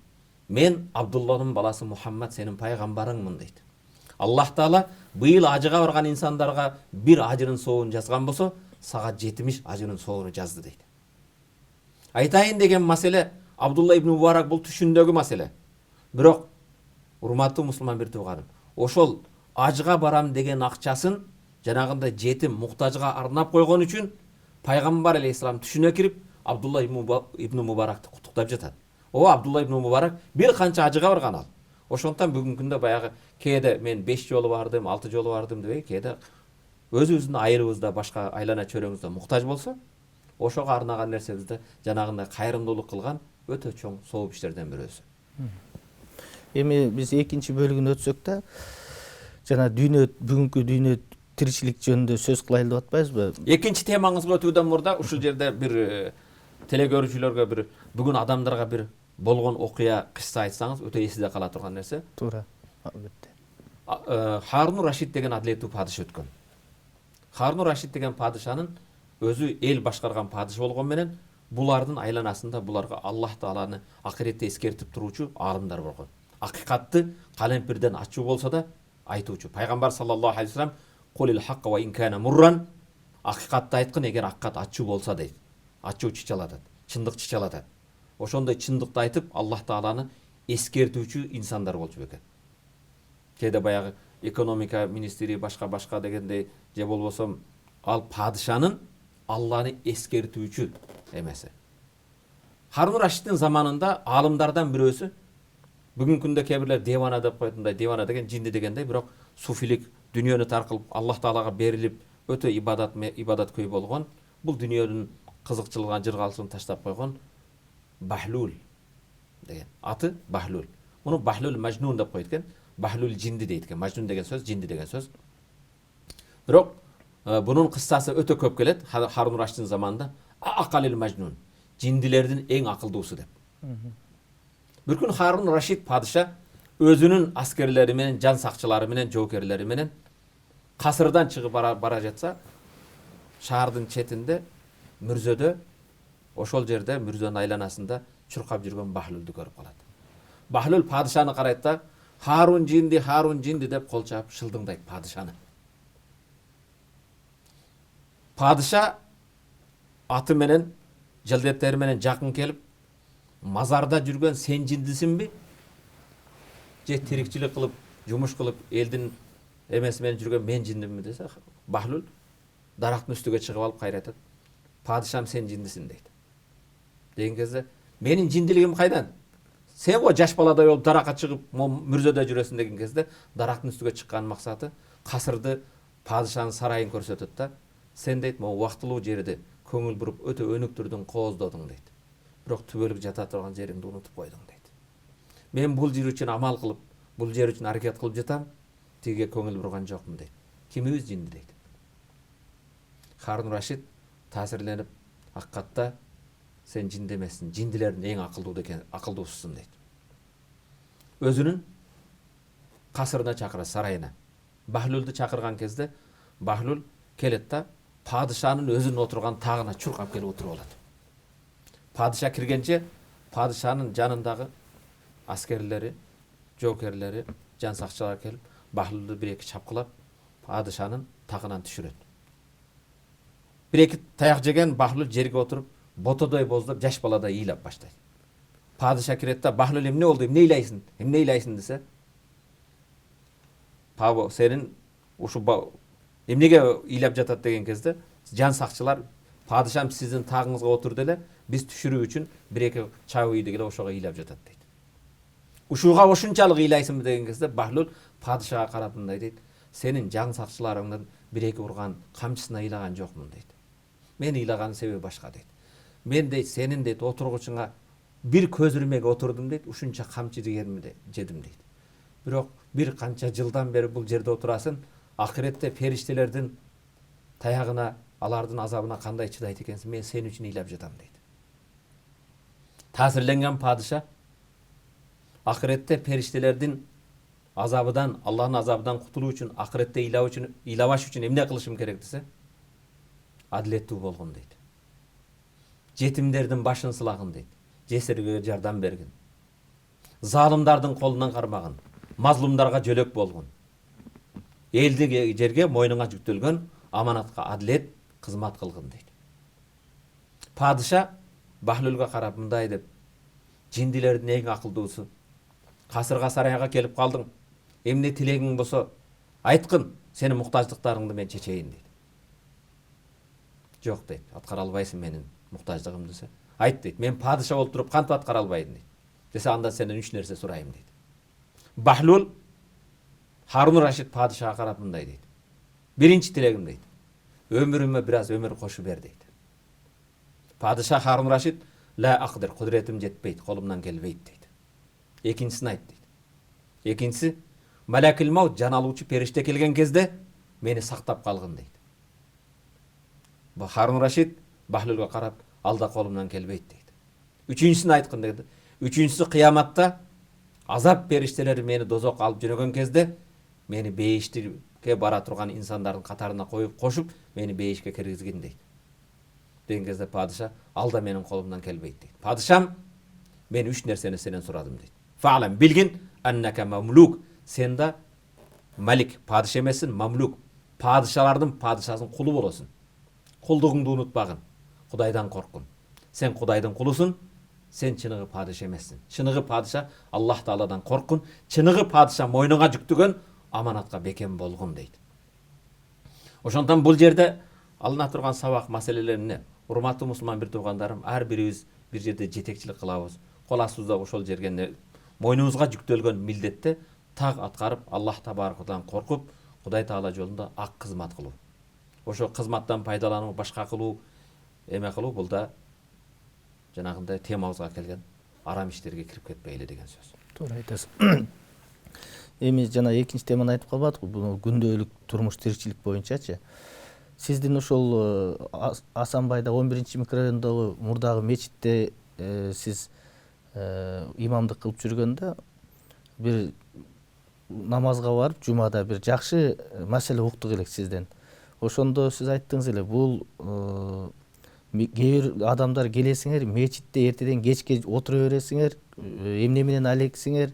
Мен Абдулланын баласы Мухаммад сенин пайгамбарыңмын дейт. Аллах Таала быйыл ажыга барган инсандарга бир ажырын соогун жазган болсо, сага 70 ажырын соогуну жазды дейт. Айтайын деген маселе Абдулла ибн Мубарак бул түшүндөгү маселе. Бирок урматтуу мусулман бир тууганым, ошол ажыга барам деген акчасын жанагындай жетим муктажга арнап койгон үчүн пайгамбар алейхисалам түшүнө кирип Абдулла ибн Мубаракты куттуктап жатат. О Абдулла ибн Мубарак бир канча ажыга барган ал. Ошондон бүгүнкү күндө баягы кээде мен 5 жолу бардым, 6 жолу бардым дебей, кээде өзүбүздүн айылыбызда башка айлана чөйрөңүздө муктаж болсо, ошого арнаган нерсебизде жанагындай кайрымдуулук кылган өтө чоң сооп иштерден бирөөсү. Эми биз экинчи бөлүгүнө өтсөк да, жана дүйнө бүгүнкү дүйнө тиричилик жөнүндө сөз кылайлы деп атпайбызбы? Экинчи темаңызга өтүүдөн мурда ушул жерде бир телегөрүүчүлөргө бир бүгүн адамдарга бир болгон окуя кысса айтсаңыз өтө эсиде кала турган нерсе. Туура, албетте. Харун Рашид деген адилеттүү падыша өткөн. Харун Рашид деген падышанын өзү эл башкарган падыша болгон менен булардын айланасында буларга Аллах Тааланы акыретте эскертип туруучу аалымдар болгон. Акыйкатты калемпирден ачуу болсо да айтуучу. Пайгамбар саллаллаху алейхи вассалам "Кулил хакка ва ин кана мурран" акыйкатты айткын эгер акыйкат ачуу болсо дейт. Ачуу чычалатат, чындык чычалатат. Ошондой чындыкты айтып Аллах Тааланы эскертүүчү инсандар болчу бекен. Кээде баягы экономика министри башка дегендей же болбосо ал падышанын Алланы эскертүүчү эмеси. Харун Рашидтин заманында аалымдардан бирөөсү бүгүнкү күндө кээ бирлер девана деп коетундай, девана деген жинди дегендей, бирок суфилик дүйнөнү таркылып Аллах Таалага берилип өтө ибадаткөй болгон, бул дүйнөнүн кызыкчылыгын жыргалышын таштап койгон Бахлул деген. Аты Бахлул. Муну Бахлул Мажнун деп койот экен. Бахлул жинди дейт экен. Мажнун деген сөз, жинди деген сөз. Бирок бунун кыссасы өтө көп келет Харун Рашидтин заманында. Акалил Мажнун. Жиндилердин эң акылдуусу деп. Bir gün Harun Rashid padişah özünün askerleri менен, can sakçıları менен, jokerleri менен kasırdan çıkıp bara жатса, шаардын четинде мүрзөдө, ошол жерде мүрзөнүн айланасында чуркап жүргөн Бахлулду көрүп калат. Бахлул падышаны карайт да, Харун жинди деп кол чаап шылдыңдайт падышаны. Падыша аты менен, жылдеттери менен жакын келип, мазарда жүргөн сен жиндисинби? Же тирикчилик кылып, жумуш кылып, элдин эмеси менен жүргөн мен жиндимби десе, Бахлул дарактын үстүгө чыгып алып кайра айтат. Падышам сен жиндисиң дейт. Деген кезде, менин жиндилигим кайдан? Сен го жаш баладай болуп даракка чыгып, мүрзөдө жүрөсүң деген кезде, дарактын үстүгө чыккан максаты касырды, падышанын сарайын көрсөтөт да, сен дейт, могу убактылуу жерди көңүл буруп өтө өнүктүрдүң, кооздодуң дейт. Бирок түбөлүк жата турган жериңди унутуп койдуң дейт. Мен бул жер үчүн амал кылып, бул жер үчүн аракет кылып жатам, тиге көңүл бурган жокмун дейт. Кимибиз жинди дейт. Харун Рашид таасирленип, аккатта сен жинди эмессиң, жиндилердин эң акылдуусусуң дейт. Өзүнүн касырына чакырат, сарайына. Бахлулду чакырган кезде Бахлул келет да, падышанын өзүнүн отурган тагына чуркап келип отуруп алат. Padişah kirgence padişahın canındagı askerleri, jokerleri, can sakçılar kelip Bahluldu bir eki çapkılap padişahın tağынан düşüröt. Bir eki tayak jegen Bahlul жерге oturup botodoy bozdap jaş balada iylap başlayt. Padişah kiret da Bahlul emne oldu, emne iyleysin dese, Pabo senin uşu Эмнеге ыйлап жатат деген кезде, жан сакчылар падышам сиздин тагыңызга отурду эле, биз түшүрүү үчүн бир эки чай куйду эле ошого ыйлап жатат дейт. Ушуга ошунчалык ыйлайсыңбы деген кезде Бахлул падышага карап мындай дейт: "Сенин жан сакчыларыңдын бир эки урган камчысына ыйлаган жокмун" дейт. "Мен ыйлаган себеби башка" дейт. "Мен дейт сенин дейт отургучуңа бир көз ирмеге отурдум" дейт. "Ушунча камчы жедим" дейт. Бирок бир канча жылдан бери бул жерде отурасың, акыретте периштелердин таягына, алардын азабына кандай чыдайт экенсиң? Мен сен үчүн ыйлап жатам" дейт. Таасирленген падыша акыретте периштелердин азабынан, Аллахтын азабынан кутулуу үчүн, акыретте ыйлабаш үчүн эмне кылышым керек десе, адилеттүү болгон дейт. Жетимдердин башын сылагын дейт. Жесирге жардам бергин. Залымдардын колунан кармагын. Мазлумдарга жөлөк болгун. Элди жерге мойнуңа жүктөлгөн аманатка адилет кызмат кылгын дейт. Падыша Бахлулга карап мындай деп: "Жиндилердин эң акылдуусу, касырга сарайга келип калдың. Эмне тилегиң болсо айткын, сенин муктаждыктарыңды мен чечейин" дейт. "Жок" дейт, "Аткара албайсың менин муктаждыгымды" десе. "Айт" дейт, "Мен падыша болуп туруп кантип аткара албайм" дейт. Десе, "Анда сенден 3 нерсе сурайм" дейт. Бахлул Харун Рашид падышага карап мындай дейт: "Биринчи тилегим" дейт, "Өмүрүмө бир аз өмүр кошу бер" дейт. Падыша Харун Рашид: "Ла акдир, кудретим жетпейт, колумдан келбейт" дейт. Экинчисин айт дейт. Экинчиси: "Малакил маут, жан алуучу периште келген кезде мени сактап калгын" дейт. Харун Рашид Бахлулга карап: "Ал да колумдан келбейт" дейт. Үчүнчүсүн айткын dedi. Үчүнчүсү кыяматта азап периштелери мени дозокко алып жүргөн кезде мени бейиштке бара турган инсандардын катарына кошуп, мени бейишке киргизгин дейт. Деген кезде падыша: "Ал да менин колумдан келбейт" дейт. "Падышам, мен 3 нерсени сенен сурадым" дейт. "Фа'лам, билгин, аннака мамлук, сен да малик, падыша эмессиң, мамлук, падышалардын падышасынын кулу болосуң. Кулдугуңду унутпагын, Кудайдан корккун. Сен Кудайдын кулусуң, сен чыныгы падыша эмессиң. Чыныгы падыша Аллах Тааладан корккун, чыныгы падыша мойнуңа жүктөгөн аманатка бекем болгун" дейт. Ошондон бул жерде алына турган сабак маселелер эмне? Урматтуу мусулман бир туугандарым, ар бирибиз бир жерде жетекчилик кылабыз. Кол астыбызда ошол жерге мойнубузга жүктөлгөн милдетти так аткарып, Аллах Табаракадан коркуп, Кудай Таала жолунда ак кызмат кылуу. Ошо кызматтан пайдалануу, башка кылуу, эме кылуу, бул да жанагындай темабызга келген арам иштерге кирип кетпейли деген сөз. Туура айтасыз. Эми жана экинчи теманы айтып калбадыкпы, бул күндөлүк турмуш тиричилик боюнчачы. Сиздин ошол Асанбайда 11-чи микрорайондогу мурдагы мечитте сиз имамдык кылып жүргөндө бир намазга барып, жумада бир жакшы маселе уктук элек сизден. Ошондо сиз айттыңыз эле, бул кээ бир адамдар келесиңер, мечитте эртеден кечке отура бересиңер, эмне менен алексиңер,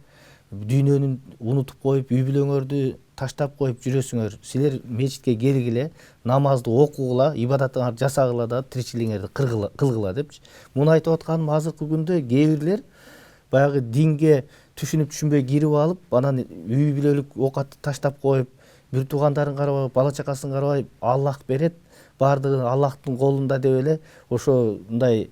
дүйнөнү унутуп коюп, үй бүлөңөрдү таштап коюп жүрөсүңөр. Силер мечитке келгиле, намазды окугула, ибадаттарды жасагыла да тиричилигиңерди кылгыла депчи. Муну айтып атканым, азыркы күндө кээ бирлер баягы динге түшүнүп-түшүнбөй кирип алып, анан үй бүлөлүк оокатты таштап коюп, бир туугандарын карабай, бала чакасын карабай, Аллах берет, баардыгы Аллахтын колунда деп эле ошондой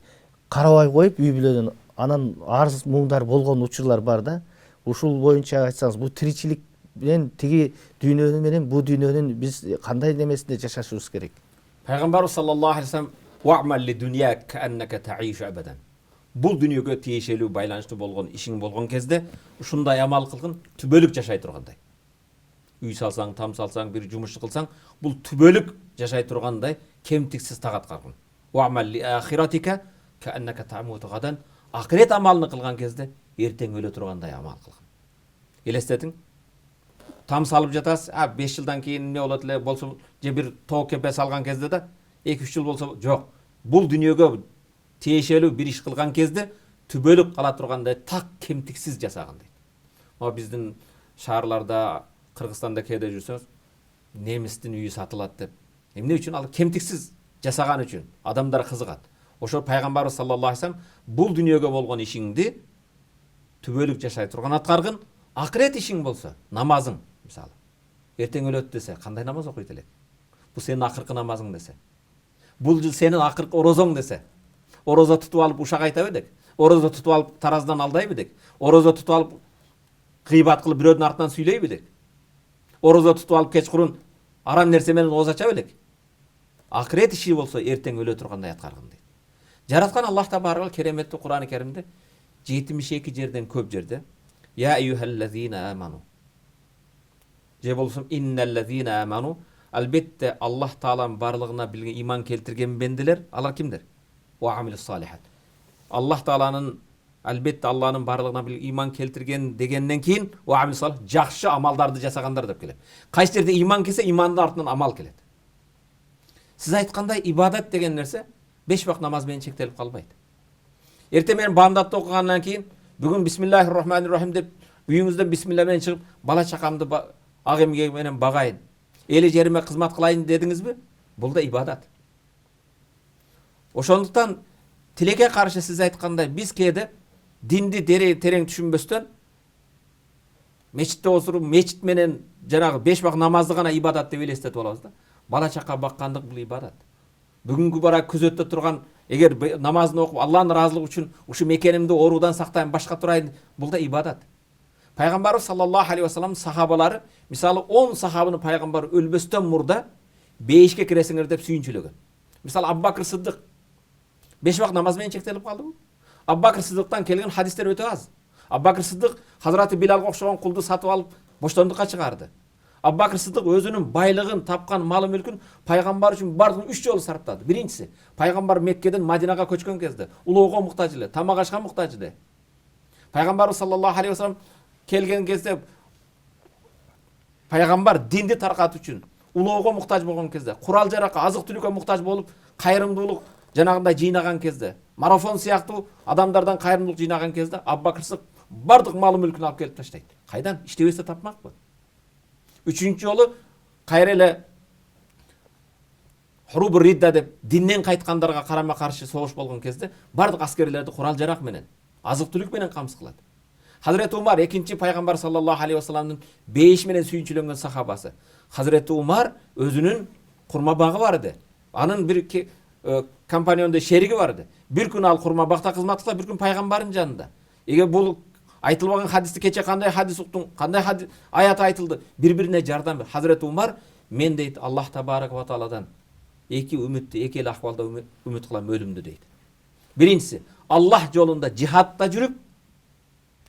карабай коюп үй бүлөдөн анан арыз муңдар болгон учурлар бар да. Ушул боюнча айтсаңыз, бул тиричилик менен тиги дүйнөнү менен бу дүйнөнүн биз кандай немесинде жашашыбыз керек? Пайгамбарыбыз саллаллаху алейхи ва саллям: "Вa'mal li dunyak ka'annaka ta'ishu abadan." Бул дүйнөгө тиешелүү байланыштуу болгон ишиң болгон кезде ушундай амал кылгын, түбөлүк жашай тургандай. Үй салсаң, там салсаң, бир жумуш кылсаң, бул түбөлүк жашай тургандай кемтиксиз тагат кылгын. "Вa'mal li akhiratika ka'annaka ta'mutu gadan." Акырет амалын кылган кезде эртең өлө тургандай амал кылгын. Элестетиң? Там салып жатасыз, 5 жылдан кийин эмне болот эле болсо, же бир тоо кепе салган кезде да 2-3 жыл болсо, жок. Бул дүйнөгө тиешелүү бир иш кылган кезде түбөлүк кала тургандай так кемтиксиз жасаган дейт. Ма биздин шаарларда, Кыргызстанда кээде жүрсөңүз, немистин үйү сатылат деп. Эмне үчүн? Ал кемтиксиз жасаган үчүн адамдар кызыгат. Ошо пайгамбарыбыз саллаллаху алейхи ва саллям бул дүйнөгө болгон ишиңди түбөлүк жашай турган аткаргын. Акырет ишиң болсо, намазың мисалы, эртең өлөт десе, кандай намаз окуйт элек? Bu senin akırkı namazың dесе. Бұл жыл senin akırkı orozоң dese. Oroza tutup alıp uşak ayta bedek. Oroza tutup alıp tarazdan alday bedek. Oroza tutup alıp gıybat kılıp bireudun артынан süyley bedek. Oroza tutup alıp kechqurun aram nerse менен ооз ача белек. Акырет иши болсо эртең өлө тургандай аткаргын дейт. Жараткан Аллах табарак кереметтүү Кур'ан-ы Керимде 72 жерден көп жерде Я eyyuhellezine amanu. Je bolsun innellezine amanu. Albatta Alloh taolam barlig'ina bilgan iymon keltirgan bendiler. Alар kimdir? Wa amilus solihat. Alloh taolaning albatta Allohning barlig'ina bilgan iymon keltirgan degenden keyin wa amilus solih yaxshi amallarni jasaganlar deb keladi. Qaysi жерде iymon kelsa iymonning ortidan amal keladi. Siz aytqандай ibodat degan narsa 5 vaqt namoz bilan chektelib qolmaydi. Erta men bamdatda o'qigandan keyin bugun bismillahirrohmanirrohim deb uyingizdan bismillah bilan chiqib bola chaqamni ag'imga menen bag'ayin. Eli жерime xizmat qilayin dedingizmi? Bu da ibodat. Oşonduktan tilege qarşı siz aytqандай biz kede dindi tereң düşünböstön meçitте oturup meçit menen janagı 5 vaqt namazды gana ibodat deb elestетип алабыз да. Бала чака баккандык бул ибадат. Бүгүнкү бара көзөттө турган эгер намазын окуп Аллахтын ыраазылыгы үчүн ушу мекенимди оорудан сактайын, башка турайын, бул да ибадат. Пайгамбарыбыз саллаллаху алейхи вассалам сахабалары, мисалы 10 сахабаны пайгамбар өлбөстөн мурда 5ке киресиңер деп сүйүнчүлөгөн. Мисалы Абу-Бакр Сыддык 5 вакыт намаз менен чектелип калдыбы? Абу-Бакр Сыддыктан келген хадистер өтө аз. Абу-Бакр Сыддык Хазраты Билалга окшогон кулду сатып алып боштондукка чыгарды. Абу-Бакр Сыддык өзүнүн байлыгын, тапкан малы мүлкүн пайгамбар үчүн бардыгын 3 жолу сарптады. Биринчиси, пайгамбар Меккеден Мадинага көчкөн кезде улоого муктаж эле, тамак ашка муктаж эле. Пайгамбарыбыз саллаллаху алейхи вассалам келген кезде пайгамбар динди таркатуу үчүн улоого муктаж болгон кезде, курал жаракка, азык түлүккө муктаж болуп, кайрымдуулук жанагындай жыйнаган кезде, марафон сыяктуу адамдардан кайрымдуулук жыйнаган кезде Абу-Бакр Сыддык бардык малы мүлкүн алып келип таштайт. Кайдан? Иштебесе тапмакпы? Üçüncü yolu kayra ele Hurub-ı Ridda deb dinнен кайткандарга карама каршы согуш болгон кезде бардык аскерлерди курал жарак менен, азык түлүк менен камсыз кылат. Hazreti Umar ekinci Peygamber sallallahu aleyhi ve sellem'nin 5 менен sүйүнчүлөнгөн сахабасы. Hazreti Umar özünün kurma bağı vardı. Anın bir kampaniyonda şerigi vardı. Bir gün al kurma bakta kızmat kıla, bir gün Peygamberin janında. Ege bul айтылбаган хадисти кече кандай хадис уктуң, кандай аят айтылды, бири-бирине жардам бер. Hazreti Umar мен дейт Аллах табарак ва тааладан эки үмүттү, эки эл акыбалда үмүт кылам өлүмдү дейт. Биринчиси, Аллах жолунда жихадта жүрүп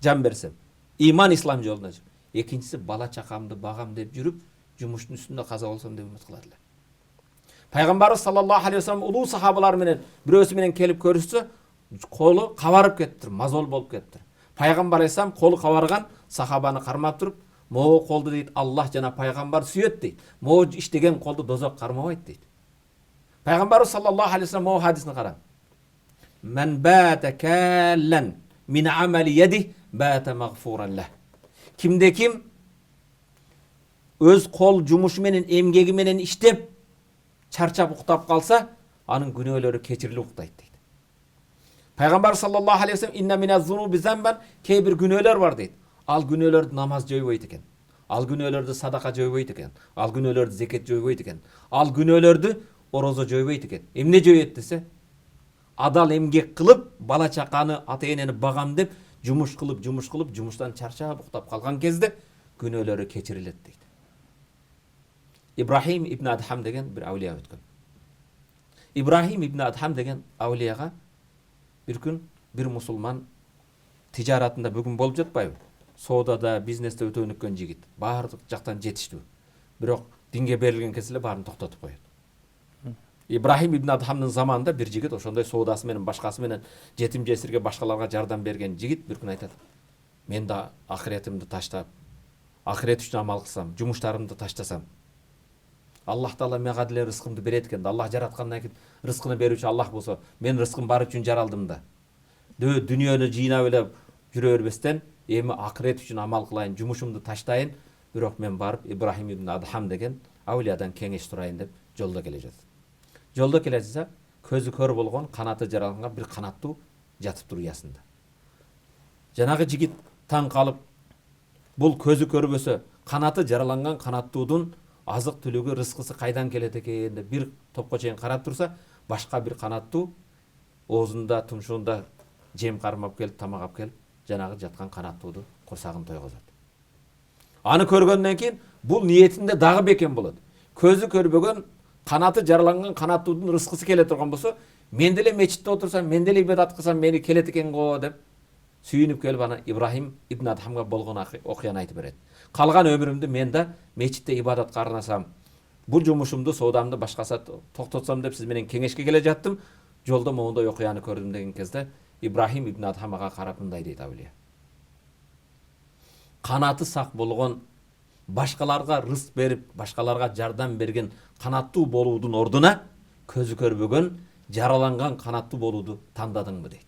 жан берсем, иман ислам жолунда жүрүп. Экинчиси, бала чакамды багам деп жүрүп, жумуштун үстүндө каза болсом деп үмүт кылат эле. Пайгамбарыбыз саллаллаху алейхи вассалам улуу сахабалар менен бирөөсү менен келип көрүшсө, колу кабарып кетиптир, мазол болуп кетиптир. Пайгамбар алейхиссалам колу кабарган сахабаны кармап туруп, могу колду дейт Аллах жана пайгамбар сүйөт дейт. Могу иштеген колду дозок кармабайт дейт. Пайгамбар саллаллаху алейхи вассалам могу хадисин карап. Мен бата каллан мин амали яди бата магфуран лах. Кимде ким өз кол жумушу менен, эмгеги менен иштеп чарчап уктап калса, анын күнөөлөрү кечирилип уктайт дейт. Peygamber sallallahu aleyhi ve sellem inna minez zunubi zemben key bir günöler var deydi. Al günölerde namaz joyboyt eken. Al günölerde sadaka joyboyt eken. Al günölerde zeket joyboyt eken. Al günölerde orozo joyboyt eken. Emne joyet dese? Adal emgek kılıp bala çakаны ata-eneni bagam dep jumuş kılıp jumuştan çarçap uktap kalgan kezde günölörü keçirilet deydi. İbrahim ibn Adham degen bir avliya ötken. İbrahim ibn Adham degen avliyaga bir gün bir musulman ticaratında bugün bolup жатпайбы? Соодада, бизнесте өтө өнүккөн жигит. Бардык жактан жетиштүү. Бирок динге берилген кезде баарын токтотуп коет. İbrahim ibn Adham'ın zamanında bir jigit ошондой соодасы менен башкасы менен жетим жесирге башкаларга жардам берген жигит bir gün айтат. Мен да ахиретимди таштап, ахирет үчүн амал кылсам, жумуштарымды таштасам, Аллах Таала мага деле рызкымды берет экен. Аллах жараткандан кийин рызкыны берүүчү Аллах болсо, мен рызкым бар үчүн жаралдым да. Дүйнөнү жыйнап эле жүрө бербестен, эми акырет үчүн амал кылайын, жумушумду таштайын, бирок мен барып Ибрахим ибн Адхам деген авлиядан кеңеш сурайын деп жолдо келе жатат. Жолдо келе жатса, көзү көр болгон, канаты жаралган bir канаттуу жатып уясында. Жанагы жигит таң калып, бул көзү көрбөсө, канаты жараланган канаттуудун азык түлүгү рызкысы кайдан келет экен деп бир топко чейин карап турса, башка бир канаттуу оозунда тумшугунда жем кармап келип, тамак алып келип, жанагы жаткан канаттууду курсагын тойгозот. Аны көргөндөн кийин бул ниетинде дагы бекен болот. Көзү көрбөгөн, канаты жараланган канаттуудун рызкысы келе турган болсо, мен деле мечитте отурсам, мен деле ибадат кылсам, мени келет экен го деп сүйүнүп келип ана Ибрахим ибн Адхамга болгон окуяны айтып берет. Калган өмүрүмдү мен да мечитте ибадатка арнасам, бул жумушумду, соодамды башкаса токтотсом деп сиз менен кеңешке келе жаттым. Жолдо моундай окуяны көрдүм деген кезде Ибрахим ибн Адхамга карап мындай дейт Авлия. Канаты сак болгон, башкаларга рызк берип, башкаларга жардам берген канаттуу болуудун ордуна көзү көрбөгөн, жараланган канаттуу болууду тандадыңбы дейт.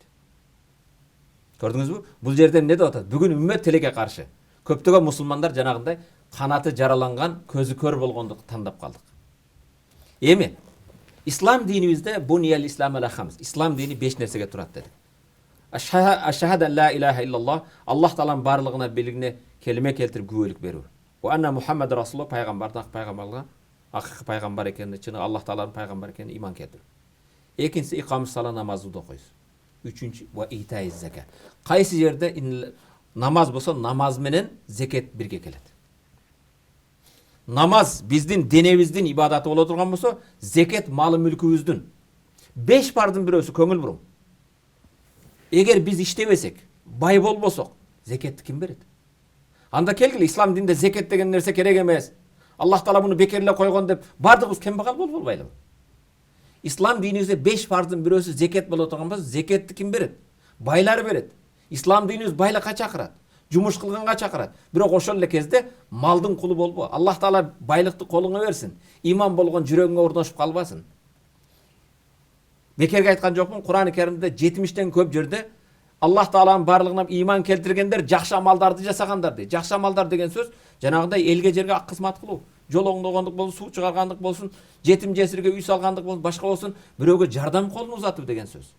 Көрдүңүзбү? Бул жерде эмне деп атат? Бүгүн үммөт тилекке каршы көптөгөн мусулмандар жанагындай канаты жараланган, көзү көр болгондукту тандап калдык. Эми ислам динибизде буниял ислам аля хамс. Ислам дини 5 нерсеге турат деди. Ашхаду ла илаха иллаллах, Аллах тааланын барлыгына билигине келиме келтирип күбөлүк берүү. Ва анна Мухаммад расулуллах, пайгамбардан пайгамбарга акыйкы пайгамбар экенине, чыны Аллах тааланын пайгамбар экенине иман келтирип. Экинчиси икамус сала, намазды окуйсуз. Үчүнчү ва итайз закат. Кайсы жерде намаз болсо, намаз менен зекет бирге келет. Намаз биздин денебиздин ибадаты боло турган болсо, зекет малы мүлкүбүздүн 5 бардын бирөөсү көңүл бурум. Эгер биз иштебесек, бай болбосок, зекетти ким берет? Анда келгиле, ислам динде зекет деген нерсе керек эмес. Аллах таала муну бекерлеп койгон деп бардыгыбыз кембагал болуп албайлыбы? Ислам динибизде 5 фардын бирөөсү зекет боло турган болсо, зекетти ким берет? Байлар берет. Ислам динибиз байлыкка чакырат, жумуш кылганга чакырат. Бирок ошол эле кезде малдын кулу болбо. Аллах таала байлыкты колуңа берсин. Иман болгон жүрөгүңө орношуп калбасын. Бекерге айткан жокмун, Кур'ан-ы Керимде 70тен көп жерде Аллах тааланын барлыгына иман келтиргендер жакшы амалдарды жасагандар дейт. Жакшы амалдар деген сөз жанагындай элге жерге ак кызмат кылуу, жол оңдогондук болсун, суу чыгаргандык болсун, жетим жесирге үй салгандык болсун, башка болсун, бирөөгө жардам колун узатуу деген сөз.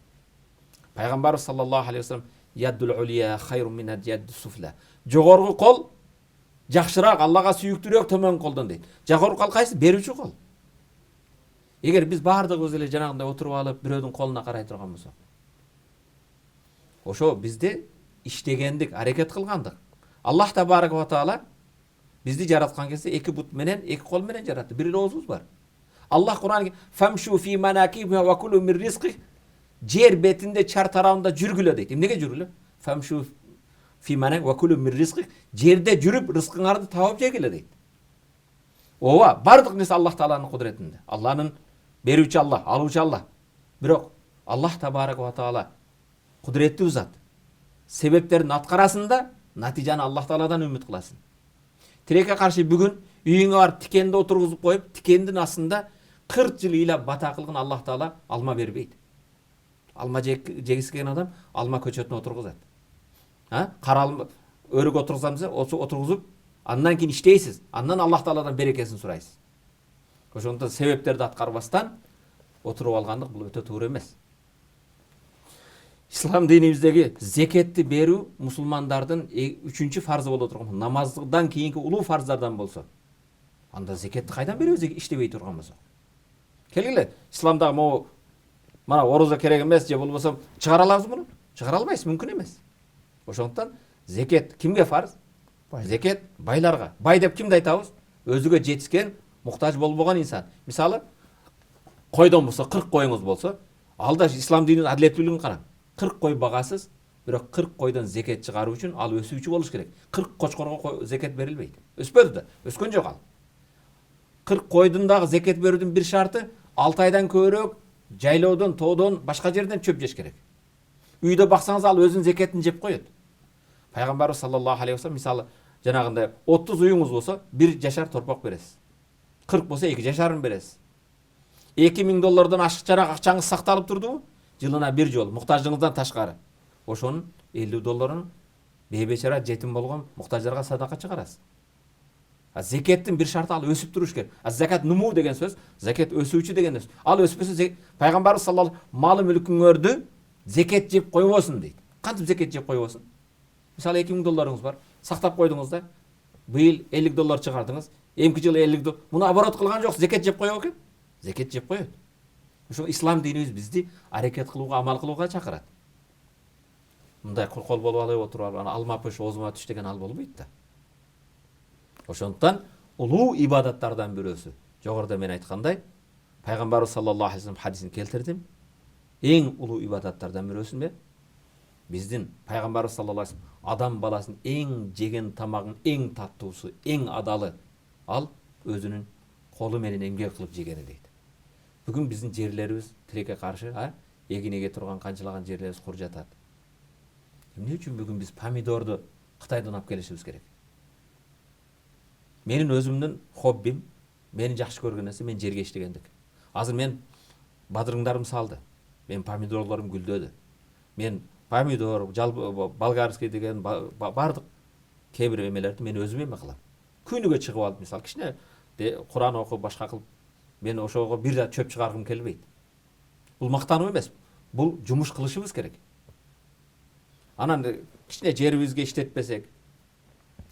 Пайгамбарыбыз саллаллаху алейхи вассалам яддул улия хайрун мин яддус суфла. Жогорку кол жакшыраак, Аллага сүйүктүүрөөк төмөн колдон дейт. Жогорку кол кайсы? Берүүчү кол. Эгер биз бардыгыбыз эле жанагындай отуруп алып, бирөөдүн колуна карай турган болсок, ошо бизде иштегендик, аракет кылгандык. Аллах табарак ва таала бизди жараткан кезде 2 бут менен, 2 кол менен жаратты. Бир оозубуз бар. Аллах Кур'ан фамшу фи манакиби ва кулу мир ризқи, жер бетинде чар тарабында жүргүлө дейт. Эмнеге жүргүлө? Фамшу фи манак ва кулу мир ризқи, жерде жүрүп рызкыңарды табып жегиле дейт. Ооба, бардык нерсе Аллах тааланын кудуретинде. Алланын берүүчү Аллах, алуучу Аллах. Бирок Аллах табарак ва таала кудуреттүү зат. Себептерин аткарасында, натыйжаны Аллах тааладан үмүт кыласың. Тилекке каршы бүгүн үйүңө барып тикенди отургузуп коюп, тикендин астында 40 жыл ыйлап бата кылган Аллах таала алма бербейт. Алма жегиси келген адам алма көчөтүнө отургузат. Кара өрүк отургузам десе, отургузуп, андан кийин иштейсиз. Андан Аллах тааладан берекесин сурайсыз. Ошондон себептерди аткарбастан отуруп алгандык бул өтө туура эмес. Ислам динибиздеги зекетти берүү мусулмандардын 3-чү фарзы боло турган. Намаздан кийинки улуу фарздардан болсо, анда зекетти кайдан беребиз иштебей турган болсо? Келгиле, исламдагы могу мана орозо керек эмес же болбосо чыгара алабыз муну? Чыгара албайсыз, мүмкүн эмес. Ошондуктан зекет кимге фарз? Зекет байларга. Бай деп кимди айтабыз? Өзүгө жетишкен, муктаж болбогон инсан. Мисалы, койдон болсо, 40 коюңуз болсо, алда ислам дининин адилеттүүлүгүн караң. 40 кой багасыз, бирок 40 койдон зекет чыгаруу үчүн ал өсүүчү болуш керек. 40 кочкорго зекет берилбейт. Өспөдү да, өскөн жок ал. 40 койдун дагы зекет берүүдүн бир шарты 6 айдан көбүрөөк жайлоодон, тоодон, башка жерден чөп жеш керек. Үйдө баксаңыз ал өзүнүн зекетин жеп коет. Пайгамбарыбыз саллаллаху алейхи вассалам мисалы жанагындай 30 уюңуз болсо, 1 жашар торпок бересиз. 40 болсо 2 жашарын бересиз. $2000 ашыкчараак акчаңыз сакталып турдубу? Жылына 1 жол, муктаждыгыңыздан ташкары. Ошонун $50 бейбечара жетим болгон муктаждарга садака чыгарасыз. Зекеттин бир шарты ал өсүп туруш керек. Закат нуму деген сөз, закет өсүүчү деген сөз. Ал өспөсө пайгамбарыбыз саллаллаху малы мүлкүңөрдү зекет жеп койбосун дейт. Кантип зекет жеп койбосун? Мисалы $2000 бар, сактап койдуңуз да, быйыл $50 чыгардыңыз, эмки жылы $50. Муну оборот кылган жок, зекет жеп коёбу экен? Зекет жеп коёт. Ошо ислам динибиз бизди аракет кылууга, амал кылууга чакырат. Мындай кол болуп алып отуруп, алма пыш оозума түш деген ал болбойт да. Ошондуктан улуу ибадаттардан бирөөсү. Жогоруда мен айткандай, пайгамбарыбыз саллаллаху алейхи вассалам хадисин келтирдим. Эң улуу ибадаттардан бирөөсү эмне? Биздин пайгамбарыбыз саллаллаху алейхи вассалам адам баласынын эң жеген тамагын эң таттуусу, эң адалы ал өзүнүн колу менен эмгек кылып жегени дейт. Бүгүн биздин жерлерибиз тилекке каршы, эгин эге турган канчалаган жерлерибиз кур жатат. Эмне үчүн бүгүн биз помидорду Кытайдан алып келишибиз керек? Менин өзүмдүн хоббим, менин жакшы көргөн нерсе мен жерге иштегендик. Азыр мен бадырыңдарым салды. Мен помидорлорум гүлдөдү. Мен помидор, болгарский деген бардык кээ бир эмелерди мен өзүм эме кылам. Күнүгө чыгып алып, мисалы, кичине Куран окуп, башка кылып, мен ошого бир да чөп чыгаргым келбейт. Бул мактануу эмес. Бул жумуш кылышыбыз керек. Анан кичине жерибизге иштетпесек,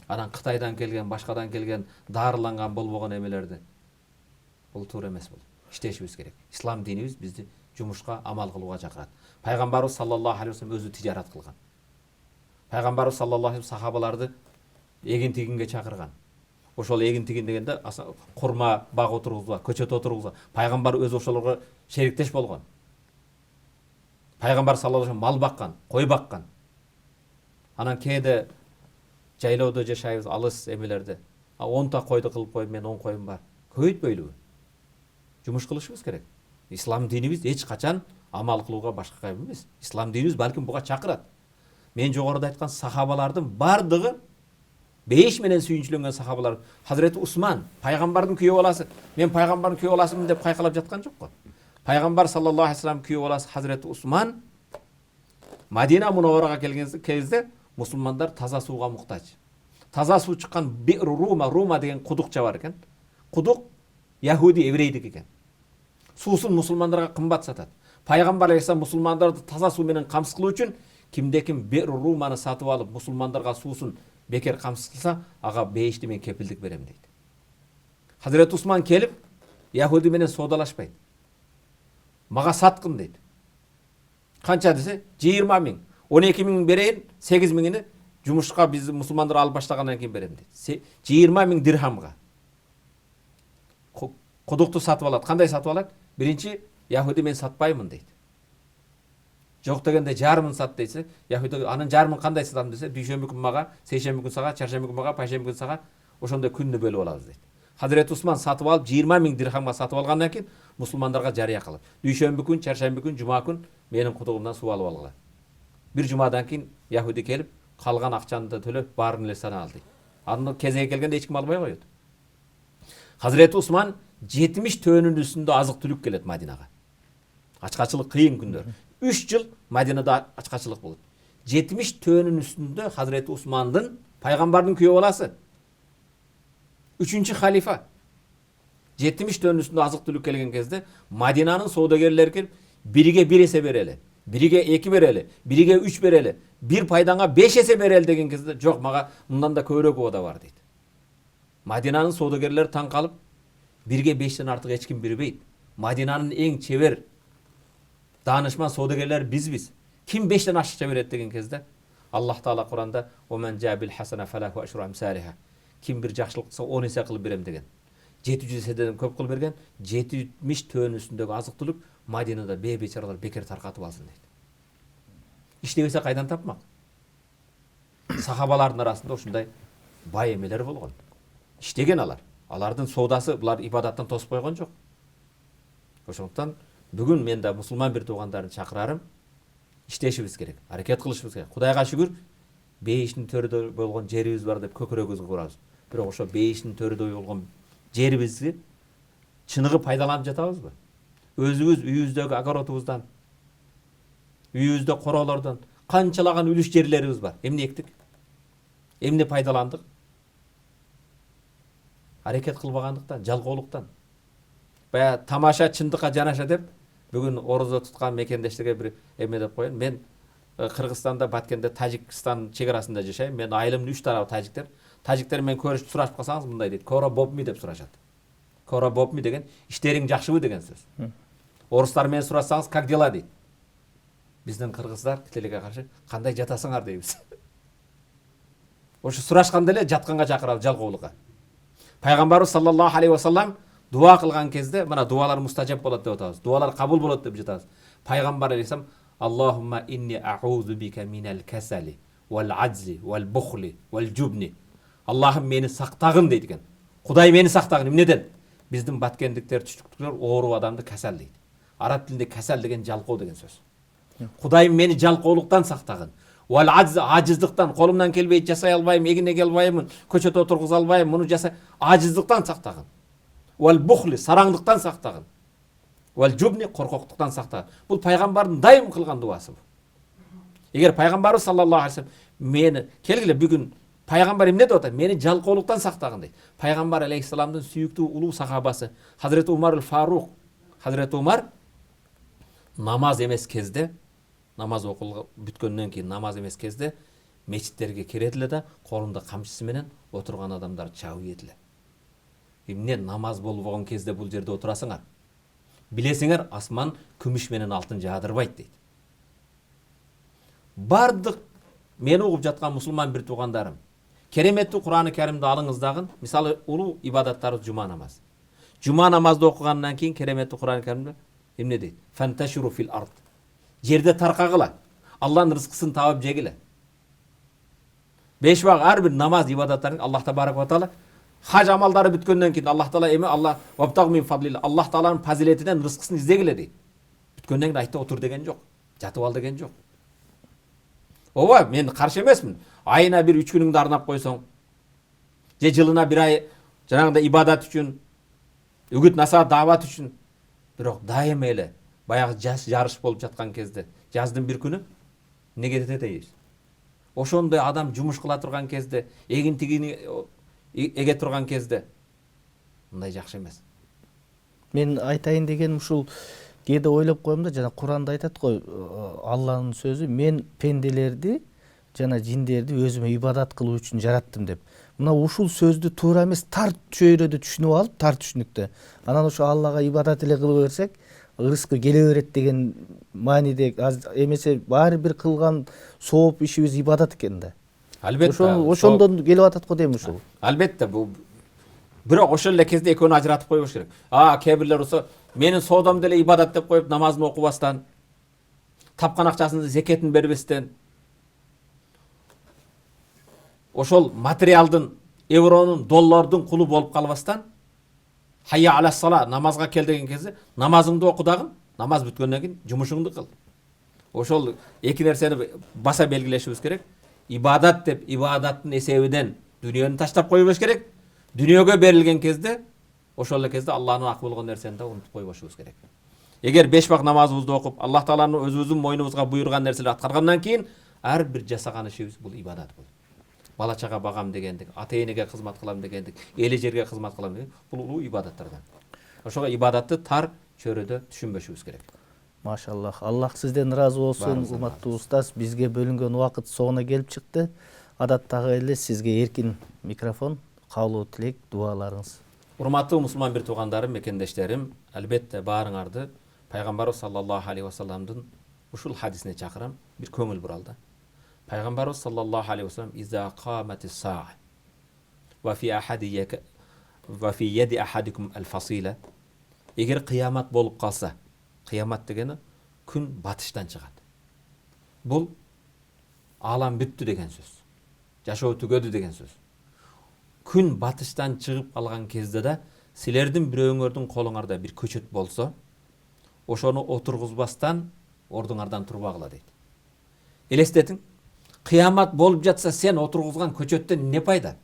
анан Кытайдан келген, башкадан келген, дарыланган болбогон эмелерди бул туура эмес бул. Иштешибиз керек. Ислам динибиз бизди жумушка, амал кылууга чакырат. Пайгамбарыбыз саллаллаху алейхи вассалам өзү тижарат кылган. Пайгамбарыбыз саллаллаху алейхи вассалам сахабаларды эгин тигинге чакырган. Ошол эгин тигин дегенде курма баг отургузган, көчөт отургузган. Пайгамбар өзү ошолорго шериктеш болгон. Пайгамбар саллаллаху алейхи вассалам мал баккан, кой баккан. Анан кээде жайлоодо жашайбыз, алыс эмелерде. 10 койду кылып коюп, мен 10 коюм бар. Көбөйтпөйлүбү. Жумуш кылышыбыз керек. Ислам динибиз эч качан амал кылууга башка эмес. Ислам динибиз балким буга чакырат. Мен жогоруда айткан сахабалардын бардыгы 5 менен сүйүнчүлөнгөн сахабалар. Хазирети Усман, пайгамбардын күйөө баласы. Мен пайгамбардын күйөө баласымын деп кайкалап жаткан жок го. Пайгамбар саллаллаху алейхи вассалам күйөө баласы Хазирети Усман Мадина Мунавварага келген кезде мусулмандар таза сууга муктаж. Таза суу чыккан Рума деген кудукча бар экен. Кудук Яхуди еврейдик экен. Суусун мусулмандарга кымбат сатат. Пайгамбар алейхиссалам мусулмандарды таза суу менен камсыз кылуу үчүн кимде-ким Руманы сатып алып мусулмандарга суусун бекер камсыз кылса, ага бейишти мен кепилдик берем дейт. Хазирет Усман келип, Яхуди менен соодалашпайт. Мага саткын дейт. Канча десе, 20 000. 12 000 берейин, 8 000-ини жумушка биз мусулмандар алып баштагандан кийин берем дейт. 20 000 дирхамга. Кудукту сатып алат. Кандай сатып алат? Биринчи, Яхуди мен сатпаймын дейт. Жок дегенде жарымын сат дейсе, Яхуди анын жарымын кандай сатам десе, дүйшөмбү күн мага, сейшембү күн сага, чаршембү күн мага, пайшембү күн сага, ошондой күннү бөлүп алабыз дейт. Хазирет Усман сатып алып 20 000 дирхамга сатып алгандан кийин мусулмандарга жарыя кылып. Дүйшөмбү күн, чаршембү күн, жума күн менин кудугумдан суу алып алгыла. Bir жумадан кийин Яхуди келип, калган акчаны да төлөп, баарын эле сана ал дейт. Аны кезеги келгенде эч ким албай коет. Хазирет Усман 70 төөнүн үстүндө азык түлүк келет Мадинага. Ачкачылык кыйын күндөр. 3 жыл Мадинада ачкачылык болот. 70 төөнүн үстүндө Хазирет Усмандын, пайгамбардын күйөө баласы, 3-чү халифа 70 төөнүн үстүндө азык түлүк келген кезде Мадинанын соодагерлери келип, бириге 1 эсе берели, бириге 2 берели, бириге 3 берели, bir пайданга 5 эсе берели деген кезде, жок, мага мындан да көбүрөөк убада бар дейт. Мадинанын соодагерлери таң калып, бирге 5тен артык эч ким бербейт. Мадинанын эң чебер данышман соодагерлери бизбиз. Ким 5тен ашыкча берет деген кезде, Аллах Таала Куранда "Омен жабил хасана фалаху ашру амсалиха". Ким бир жакшылык кылса 10 эсе кылып берем деген. 700 эседен көп кылып берген, 70 төөнүн үстүндөгү азык түлүк Мадинада бейбечаралар бекер таркатып алсын дейт. İştebese kaydan tapmak. Sahabaların arasında ушундай бай эмелер болгон. İштеген алар. Алардын соодасы булар ибадаттан тосуп койгон жок. Ошондуктан бүгүн мен да мусулман бир туугандарын чакырарым. İштешибиз керек, аракет кылышыбыз керек. Кудайга шүгүр, бейиштин төрүдө болгон жерибиз бар деп көкүрөгүбүзгө урабыз. Бирок ошо бейиштин төрүдө болгон жерибизди чыныгы пайдаланып жатабызбы? Өзүбүз үйүбүздөгү огородубуздан, үйүбүздө короолордон канчалаган үлүш жерлерибиз бар. Эмне эктик? Эмне пайдаландык? Аракет кылбагандыктан, жалгоолуктан. Бая тамаша чындыкка жанаша деп бүгүн орозо туткан мекендештерге бир эме деп коеюн. Мен Кыргызстанда, Баткенде, Тажикстан чек арасында жашайм. Мен айылымдын 3 тарабы тажиктер. Тажиктер менен көрүшүп сурашып калсаңыз мындай дейт: "Кора бопми" деп сурашат. Кора бопми деген иштериң жакшыбы деген сөз. Орустар менен сурашсаңыз "Как дела" дейт. Биздин кыргыздар тилеге каршы "Кандай жатасыңар" дейбиз. Ошо сурашканда эле жатканга чакырабыз, жалкоолукка. Пайгамбарыбыз саллаллаху алейхи вассалам дуа кылган кезде, мына дуалар мустажаб болот деп атабыз. Дуалар кабул болот деп жатабыз. Пайгамбар алейхиссалам: "Аллахумма инни а'узу бика минал касали вал аджзи вал бухли вал жубни." Аллахым мени сактагын дейт экен. Кудай мени сактагын эмнеден? Биздин баткендиктер, түштүктөр оору адамды касал дейт. Араб тилинде касал деген жалкоо деген сөз. Кудайым мени жалкоолуктан сактагын. Вал аджз, ажиздыктан, колумдан келбейт, жасай албайм, эгине келе албаймын, көчөтө отургуза албайм, муну жасай, ажиздыктан сактагын. Вал бухли, сараңдыктан сактагын. Вал жубни, коркоктуктан сактагын. Бул пайгамбардын дайым кылган дуасы. Эгер пайгамбарыбыз саллаллаху алейхи вассалам мени келгиле бүгүн пайгамбар эмне деп атат? Мени жалкоолуктан сактагын дейт. Пайгамбар алейхиссаламдын сүйүктүү улуу сахабасы Хазрет Умар аль-Фарук, Хазрет Умар намаз эмес кезде, намаз окулуп бүткөндөн кийин намаз эмес кезде мечиттерге кирет эле да колунда камчысы менен отурган адамдарды чабып ийет эле. Эмне намаз болбогон кезде бул жерде отурасыңар? Билесиңер, асман күмүш менен алтын жаадырбайт дейт. Бардык мени угуп жаткан мусулман бир туугандарым, кереметтүү Кур'аны Каримди алыңыз дагы, мисалы улуу ибадаттарыбыз жума намаз. Жума намазды окугандан кийин кереметтүү Кур'аны Каримде эмне дейт? Фанташуру фил ард. Жерде таркагыла. Алланын рызкысын табып жегиле. 5 вак ар бир намаз ибадаттарын Аллах табарак ва таала хаж амалдары бүткөндөн кийин Аллах таала эми Аллах вабтаг мин фадлил, Аллах тааланын фазилетинен рызкысын издегиле дейт. Бүткөндөн кийин айтты отур деген жок. Жатып ал деген жок. Ооба, мен каршы эмесмин. Айына бир 3 күнүңдү арнап койсоң, же жылына бир ай жанагындай ибадат үчүн, үгүт насаат даават үчүн. Бирок дайыма эле баягы жаз жарыш болуп жаткан кезде, жаздын бир күнү эмне кетет дейбиз. Ошондой адам жумуш кыла турган кезде, эгин тигини эге турган кезде мындай жакшы эмес. Мен айтайын дегеним ушул, кээде ойлоп коем да, жана Кур'анда айтат го, Алланын сөзү, мен пенделерди жана жиндерди өзүмө ибадат кылуу үчүн жараттым деп. Мына ушул сөздү туура эмес, тар чөйрөдө түшүнүп алып, тар түшүнүктө. Анан ошо Аллага ибадат эле кыла берсек, рызкы келе берет деген мааниде эмесе баары бир кылган сооп ишибиз ибадат экен да. Албетте. Ошондон келип атат го дейм ушул. Албетте, бул бирок ошол эле кезде экөөнү ажыратып коюш керек. Кээ бирлер болсо менин соодам деле ибадат деп коюп намазын окубастан, тапкан акчасын зекетин бербестен, ошол материалдын, евронун, доллардын кулу болуп калбастан, хайя аля сала, намазга кел деген кезде намазыңды оку дагы, намаз бүткөндөн кийин жумушуңду кыл. Ошол эки нерсени баса белгилешибиз керек. Ибадат деп ибадаттын эсебинен дүйнөнү таштап койбош керек. Дүйнөгө берилген кезде ошол эле кезде Аллахтын ак болгон нерсени да унутуп койбошубуз керек. Эгер 5 вак намазыбызды окуп, Аллах тааланын өзүбүздүн мойнубузга буйруган нерселерди аткаргандан кийин ар бир жасаган ишибиз бул ибадат болот. Бала чага багам дегендик, ата энеге кызмат кылам дегендик, эли жерге кызмат кылам дегендик, бул улуу ибадаттардан. Ошого ибадатты тар чөйрөдө түшүнбөшүбүз керек. Машаллах. Аллах сизден ыраазы болсун, урматтуу устаз. Бизге бөлүнгөн убакыт соңуна келип чыкты. Адаттагы эле сизге эркин микрофон, каалоо тилек, дуаларыңыз. Урматтуу мусулман бир туугандарым, мекендештерим, албетте баарыңарды Пайгамбарыбыз саллаллаху алейхи вассаламдын ушул хадисине чакырам, бир көңүл буралды. Пайгамбарыбыз саллаллаху алейхи вассалам иза каматис саа ва фи яди ахадикум алфасила. Эгер кыямат болуп калса, кыямат дегени күн батыштан чыгат. Бул алам бүттү деген сөз. Жашоо түгөдү деген сөз. Күн батыштан чыгып калган кезде да силердин бирөөңөрдүн колуңарда бир көчөт болсо, ошону отургузбастан ордуңардан турбагыла дейт. Элестетиң, кыямат болуп жатса сен отургузган көчөттөн эмне пайда?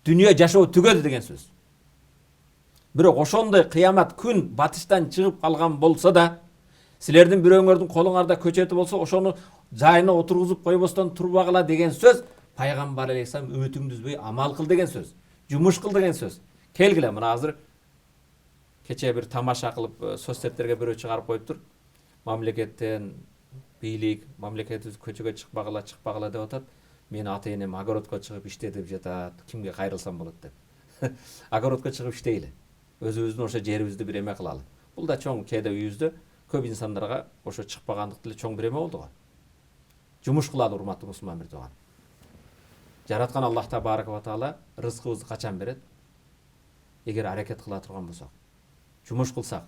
Дүнүйө жашоо түгөдү деген сөз. Бирок ошондой кыямат күн батыштан чыгып калган болсо да, силердин бирөөңөрдүн колуңарда көчөтү болсо, ошону жайына отургузуп койбостон турбагыла деген сөз. Пайгамбар алейхиссалам үмүтүңдү үзбөй амал кыл деген сөз. Жумуш кыл деген сөз. Келгиле, мына азыр кече бир тамаша кылып соцсеттерге бирөө чыгарып коюптур. Мамлекеттен бийлик, мамлекетибиз көчөгө чыкпагыла деп атат. Мени ата-энем огородко чыгып иште деп жатат, кимге кайрылсам болот деп. Огородко чыгып иштейли. Өзүбүздүн ошо жерибизди бир эме кылалы. Бул да чоң кээде үйүбүздө көп инсандарга ошо чыкпагандык деле чоң бир эме болду го. Жумуш кылалы, урматтуу мусулман бир тууган. Жараткан Аллах Табарак ва Таала рызкыбызды качан берет? Эгер аракет кыла турган болсок, жумуш кылсак.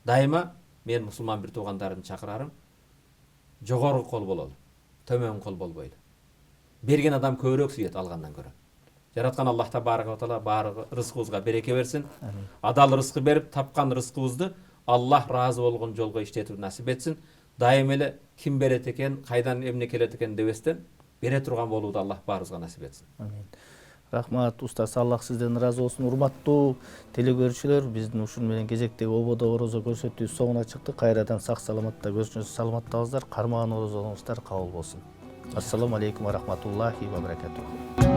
Дайыма мен мусулман бир туугандарымды чакырарым, жогорку кол бололу, төмөн кол болбойлу. Берген адам көбүрөөк сүйөт алгандан көрө. Жараткан Аллах Табарак ва Таала баары рызкыбызга береке берсин. Адал рызкы берип, тапкан рызкыбызды Аллах разы болгон жолго иштетип насип этсин. Дайым эле ким берет экен, кайдан эмне келет экен дебестен бере турган болууду Аллах баарыбызга насип этсин. Амин. Рахмат устаз, Аллах сизден ыраазы болсун. Урматтуу телекөрүүчүлөр, биздин ушун менен кезектеги ободо орозо көрсөтүүсү соңуна чыкты. Кайрадан сак саламатта көрүшүңүз саламаттабыздар. Кармаган орозолуңуздар кабыл болсун. Ассаламу алейкум ва рахматуллахи ва баракатух.